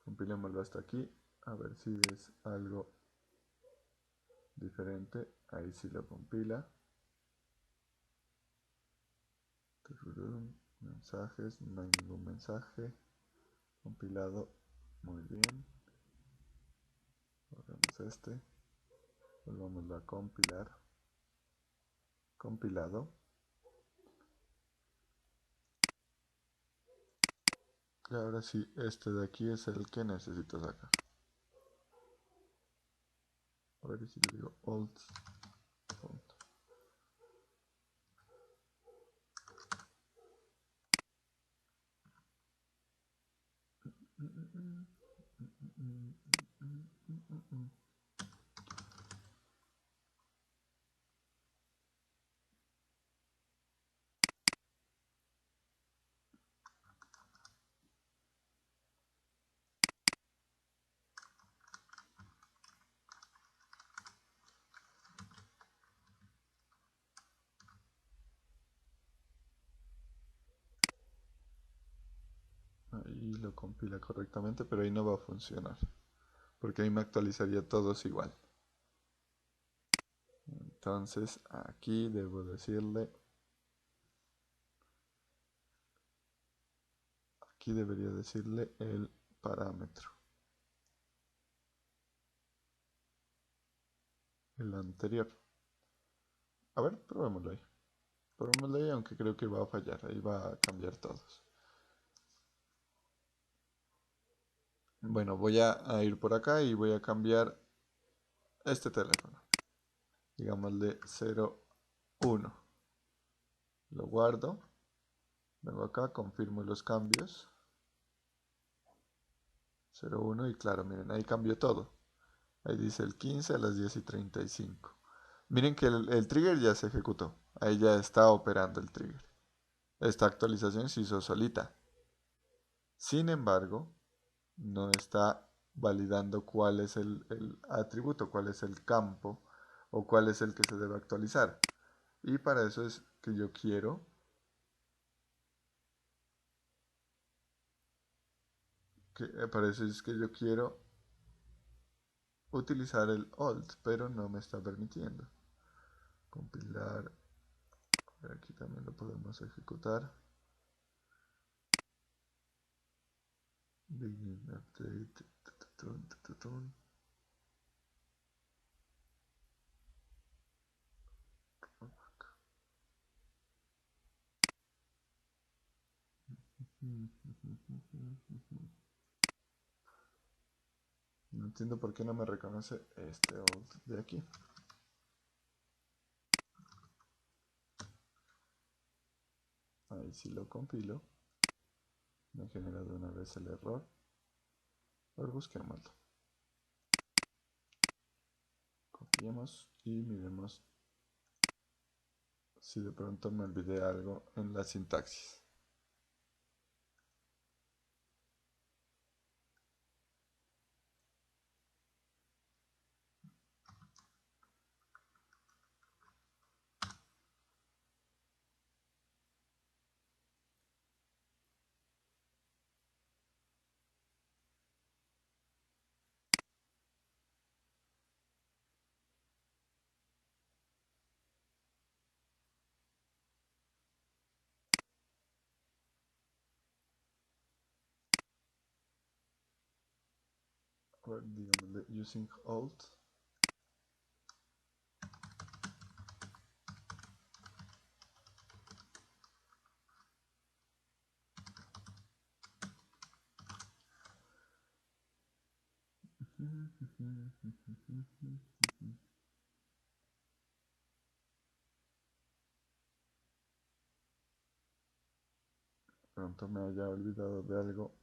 Compilémoslo hasta aquí. A ver si es algo diferente. Ahí sí lo compila. Mensajes. No hay ningún mensaje. Compilado. Muy bien. Borremos este. Volvámoslo a compilar. Compilado. Y ahora sí, este de aquí es el que necesito sacar. A ver si le digo old. Ahí lo compila correctamente, pero ahí no va a funcionar. Porque ahí me actualizaría todos igual. Entonces aquí debo decirle, aquí debería decirle el parámetro. El anterior. A ver, probémoslo ahí. Probémoslo ahí, aunque creo que va a fallar. Ahí va a cambiar todos. Bueno, voy a ir por acá y voy a cambiar este teléfono. Digámosle 1. Lo guardo. Vengo acá, confirmo los cambios. 0, 1 y claro, miren, ahí cambió todo. Ahí dice el 15 a las 10:35. Miren que el trigger ya se ejecutó. Ahí ya está operando el trigger. Esta actualización se hizo solita. Sin embargo, no está validando cuál es el atributo, cuál es el campo o cuál es el que se debe actualizar. Y para eso es que yo quiero para eso es que yo quiero utilizar el alt, pero no me está permitiendo. Compilar. Aquí también lo podemos ejecutar. Begin update. No entiendo por qué no me reconoce este alt de aquí. Ahí sí lo compilo. Me genera de una vez el error. Ahora busquémoslo. Copiemos y miremos si de pronto me olvidé algo en la sintaxis. A ver, digámosle using alt. Pronto me haya olvidado de algo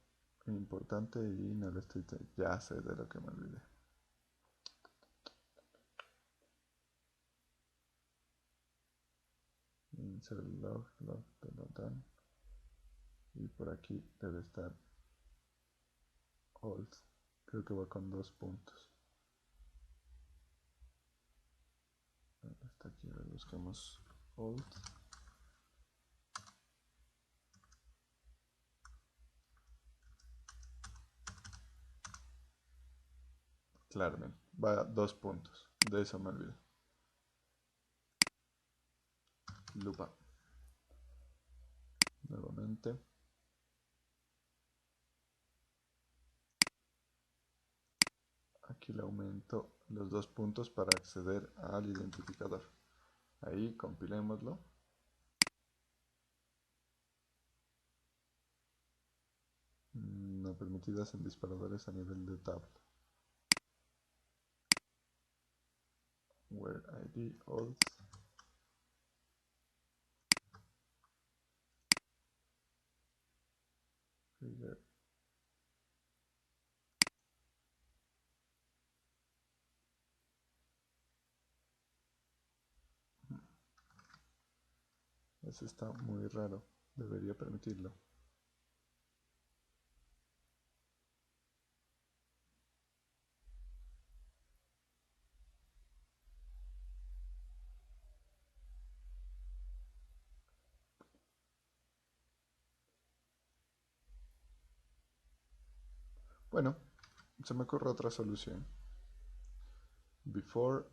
importante y no lo estoy. Ya sé de lo que me olvidé. Insert log, y por aquí debe estar alt. Creo que va con 2 puntos. Hasta aquí, a ver, buscamos alt. Claro, va a 2 puntos. De eso me olvidé. Lupa. Nuevamente. Aquí le aumento los 2 puntos para acceder al identificador. Ahí compilémoslo. No permitidas en disparadores a nivel de tabla. Where ID alt. Trigger. Ese está muy raro. Debería permitirlo. Bueno, se me ocurre otra solución. Before.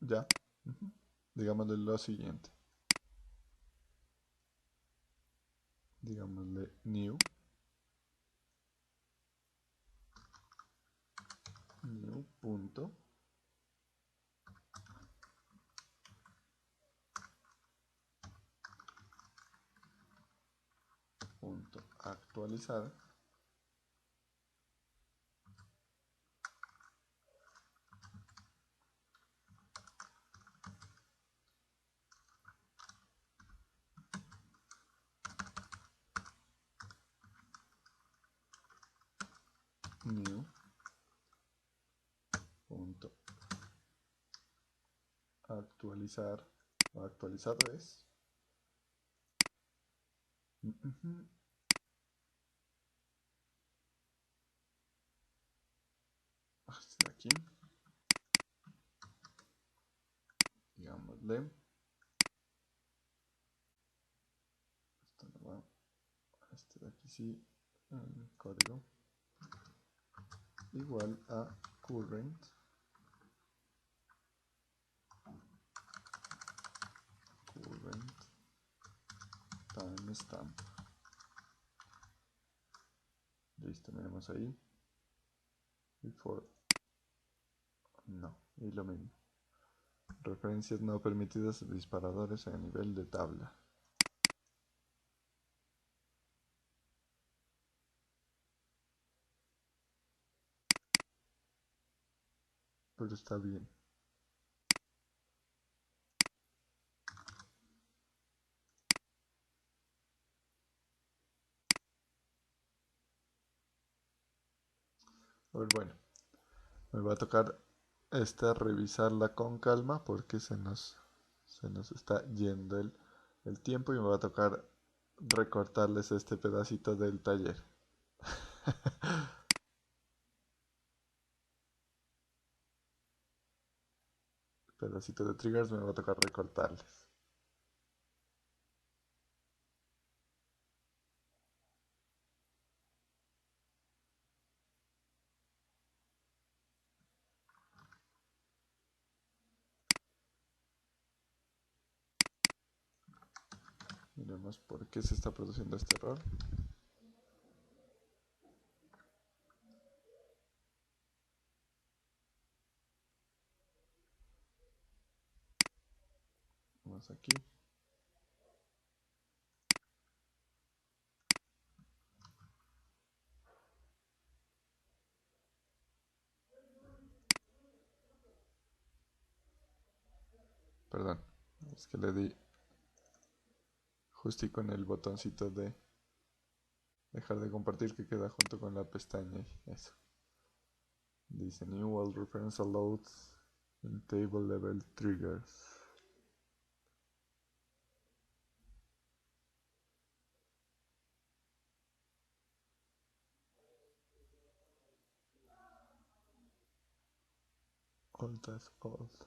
Ya. Digámosle lo siguiente. Digámosle new. New punto. Punto actualizar. new punto actualizar o actualizado es este de aquí, digámosle, esto no va, este de aquí sí, el código igual a current timestamp. Listo, miremos ahí. Before. No, y lo mismo. Referencias no permitidas de disparadores a nivel de tabla. Pero está bien. Pues bueno, me va a tocar revisarla con calma porque se nos está yendo el tiempo y me va a tocar recortarles este pedacito del taller. Pedacito de triggers me va a tocar recortarles. Miremos por qué se está produciendo este error. Vamos aquí. Perdón, es que le di justo con el botoncito de dejar de compartir que queda junto con la pestaña y eso. Dice New All Reference Allowed in Table Level Triggers. Alt Alt.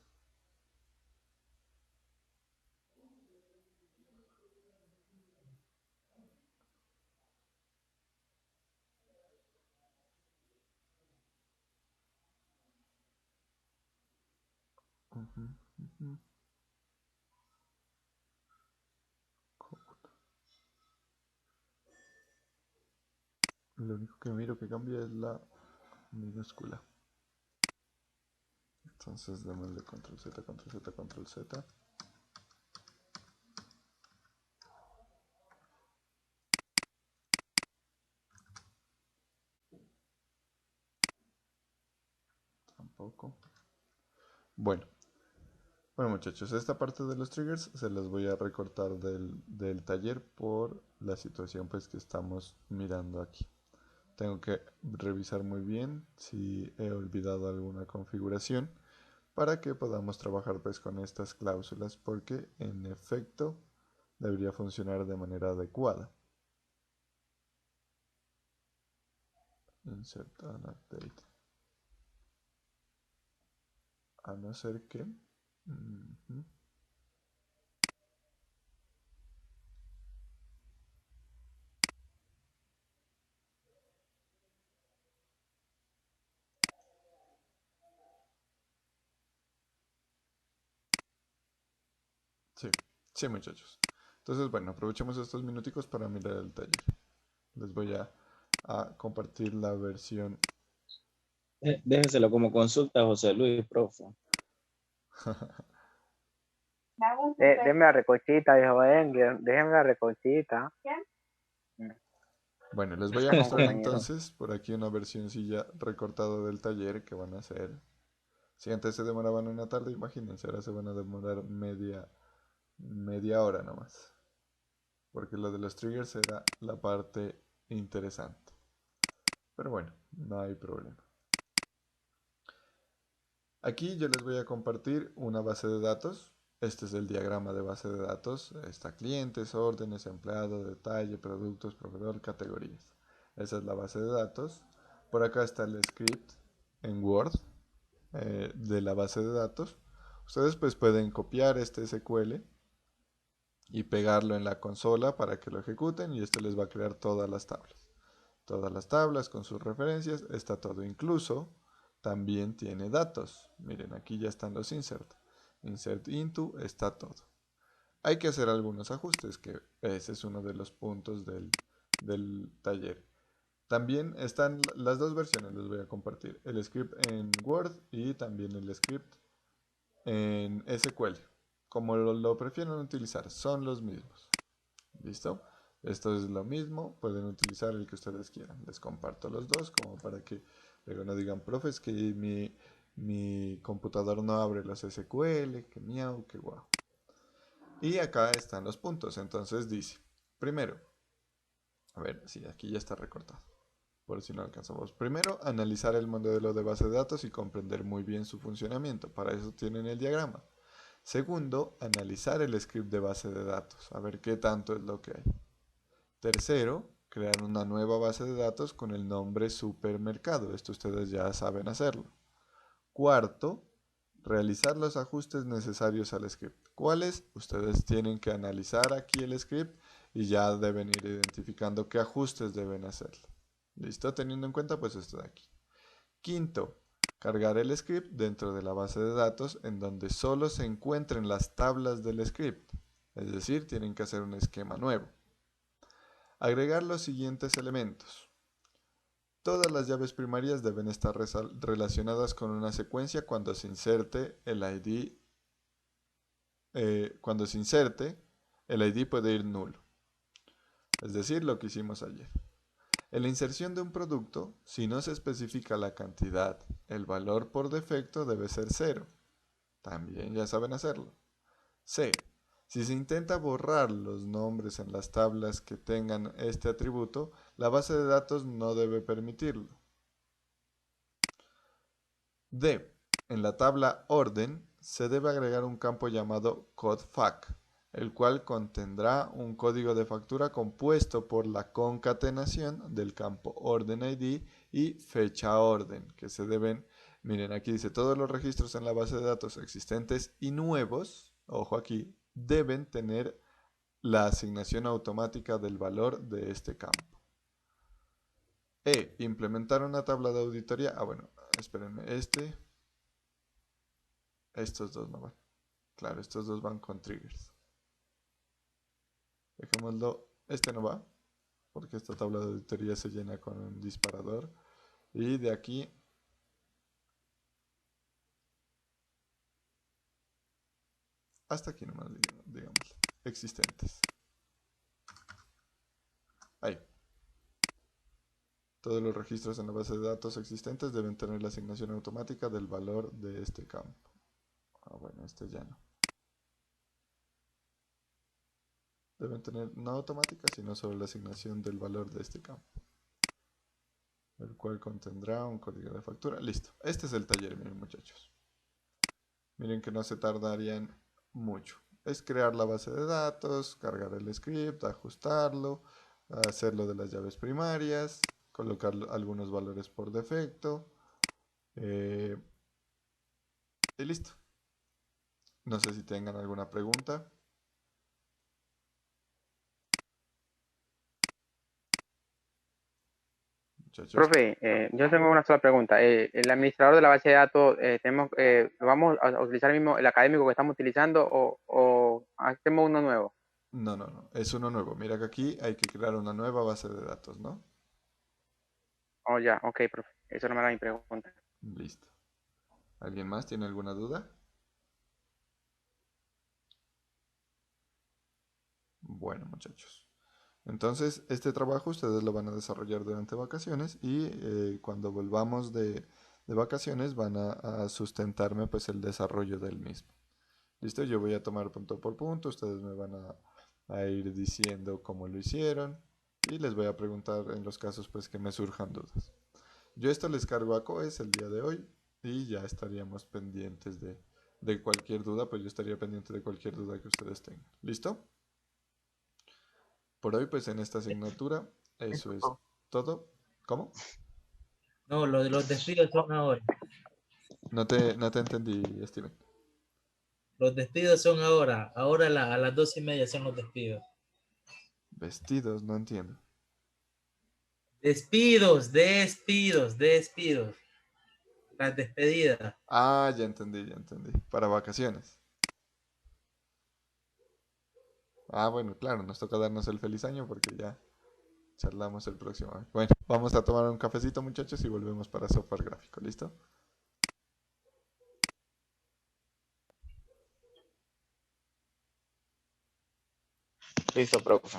Lo único que miro que cambia es la minúscula. Entonces démosle control Z, control Z, control Z. Tampoco. Bueno. Bueno muchachos, esta parte de los triggers se los voy a recortar del taller por la situación pues que estamos mirando aquí. Tengo que revisar muy bien si he olvidado alguna configuración para que podamos trabajar pues con estas cláusulas porque en efecto debería funcionar de manera adecuada. Insert and update. A no ser que... Sí, sí muchachos. Entonces bueno, aprovechemos estos minuticos para mirar el taller. Les voy a compartir la versión. Déjeselo como consulta, José Luis, profe. Denme la recochita, dijo Engel. Déjenme la recochita. Bueno, les voy a mostrar entonces por aquí una versioncilla recortada del taller que van a hacer. Si antes se demoraban una tarde, imagínense, ahora se van a demorar media hora nomás. Porque lo de los triggers era la parte interesante. Pero bueno, no hay problema. Aquí yo les voy a compartir una base de datos. Este es el diagrama de base de datos. Está clientes, órdenes, empleado, detalle, productos, proveedor, categorías. Esa es la base de datos. Por acá está el script en Word de la base de datos. Ustedes pues pueden copiar este SQL y pegarlo en la consola para que lo ejecuten y esto les va a crear todas las tablas. Todas las tablas con sus referencias, está todo incluso. También tiene datos. Miren, aquí ya están los insert. Insert into, está todo. Hay que hacer algunos ajustes, que ese es uno de los puntos del taller. También están las dos versiones, les voy a compartir. El script en Word y también el script en SQL. Como lo prefieran utilizar, son los mismos. ¿Listo? Esto es lo mismo, pueden utilizar el que ustedes quieran. Les comparto los dos como para que luego no digan, profes, que mi computador no abre los SQL, que miau, que guau. Y acá están los puntos. Entonces dice, primero, a ver, sí, aquí ya está recortado, por si no alcanzamos. Primero, analizar el modelo de base de datos y comprender muy bien su funcionamiento. Para eso tienen el diagrama. Segundo, analizar el script de base de datos, a ver qué tanto es lo que hay. Tercero, crear una nueva base de datos con el nombre supermercado. Esto ustedes ya saben hacerlo. Cuarto, realizar los ajustes necesarios al script. ¿Cuáles? Ustedes tienen que analizar aquí el script y ya deben ir identificando qué ajustes deben hacerle. ¿Listo? Teniendo en cuenta pues esto de aquí. Quinto, cargar el script dentro de la base de datos en donde solo se encuentren las tablas del script. Es decir, tienen que hacer un esquema nuevo. Agregar los siguientes elementos. Todas las llaves primarias deben estar relacionadas con una secuencia cuando se inserte el ID. Cuando se inserte, el ID puede ir nulo. Es decir, lo que hicimos ayer. En la inserción de un producto, si no se especifica la cantidad, el valor por defecto debe ser 0. También ya saben hacerlo. C. Si se intenta borrar los nombres en las tablas que tengan este atributo, la base de datos no debe permitirlo. D. En la tabla orden se debe agregar un campo llamado CodeFac, el cual contendrá un código de factura compuesto por la concatenación del campo orden ID y fecha orden, que se deben, miren aquí dice, todos los registros en la base de datos existentes y nuevos, ojo aquí, deben tener la asignación automática del valor de este campo. E. Implementar una tabla de auditoría. Bueno, espérenme, estos dos no van. Claro, estos dos van con triggers. Dejémoslo, este no va, porque esta tabla de auditoría se llena con un disparador. Y de aquí hasta aquí nomás, digamos, existentes. Ahí. Todos los registros en la base de datos existentes deben tener la asignación automática del valor de este campo. Bueno, este ya no. Deben tener no automática, sino solo la asignación del valor de este campo, el cual contendrá un código de factura. Listo. Este es el taller, miren muchachos. Miren que no se tardarían mucho. Es crear la base de datos, cargar el script, ajustarlo, hacerlo de las llaves primarias, colocar algunos valores por defecto. Y listo. No sé si tengan alguna pregunta. Muchachos. Profe, yo tengo una sola pregunta. ¿El administrador de la base de datos, lo vamos a utilizar mismo el académico que estamos utilizando o hacemos uno nuevo? No, no, no. Es uno nuevo. Mira que aquí hay que crear una nueva base de datos, ¿no? Oh, ya, ok, profe. Eso no me era mi pregunta. Listo. ¿Alguien más tiene alguna duda? Bueno, muchachos. Entonces, este trabajo ustedes lo van a desarrollar durante vacaciones y cuando volvamos de vacaciones van a sustentarme pues el desarrollo del mismo. ¿Listo? Yo voy a tomar punto por punto, ustedes me van a ir diciendo cómo lo hicieron y les voy a preguntar en los casos pues que me surjan dudas. Yo esto les cargo a COES el día de hoy y ya estaríamos pendientes de cualquier duda, pues yo estaría pendiente de cualquier duda que ustedes tengan. ¿Listo? Por hoy, pues en esta asignatura, eso es todo. ¿Cómo? No, lo de los despidos son ahora. No te entendí, Steven. Los despidos son ahora. Ahora a las 2:30 son los despidos. Vestidos, no entiendo. Despidos. Las despedidas. Ah, ya entendí, ya entendí. Para vacaciones. Ah, bueno, claro, nos toca darnos el feliz año porque ya charlamos el próximo año. Bueno, vamos a tomar un cafecito, muchachos, y volvemos para software gráfico. ¿Listo? Listo, profe.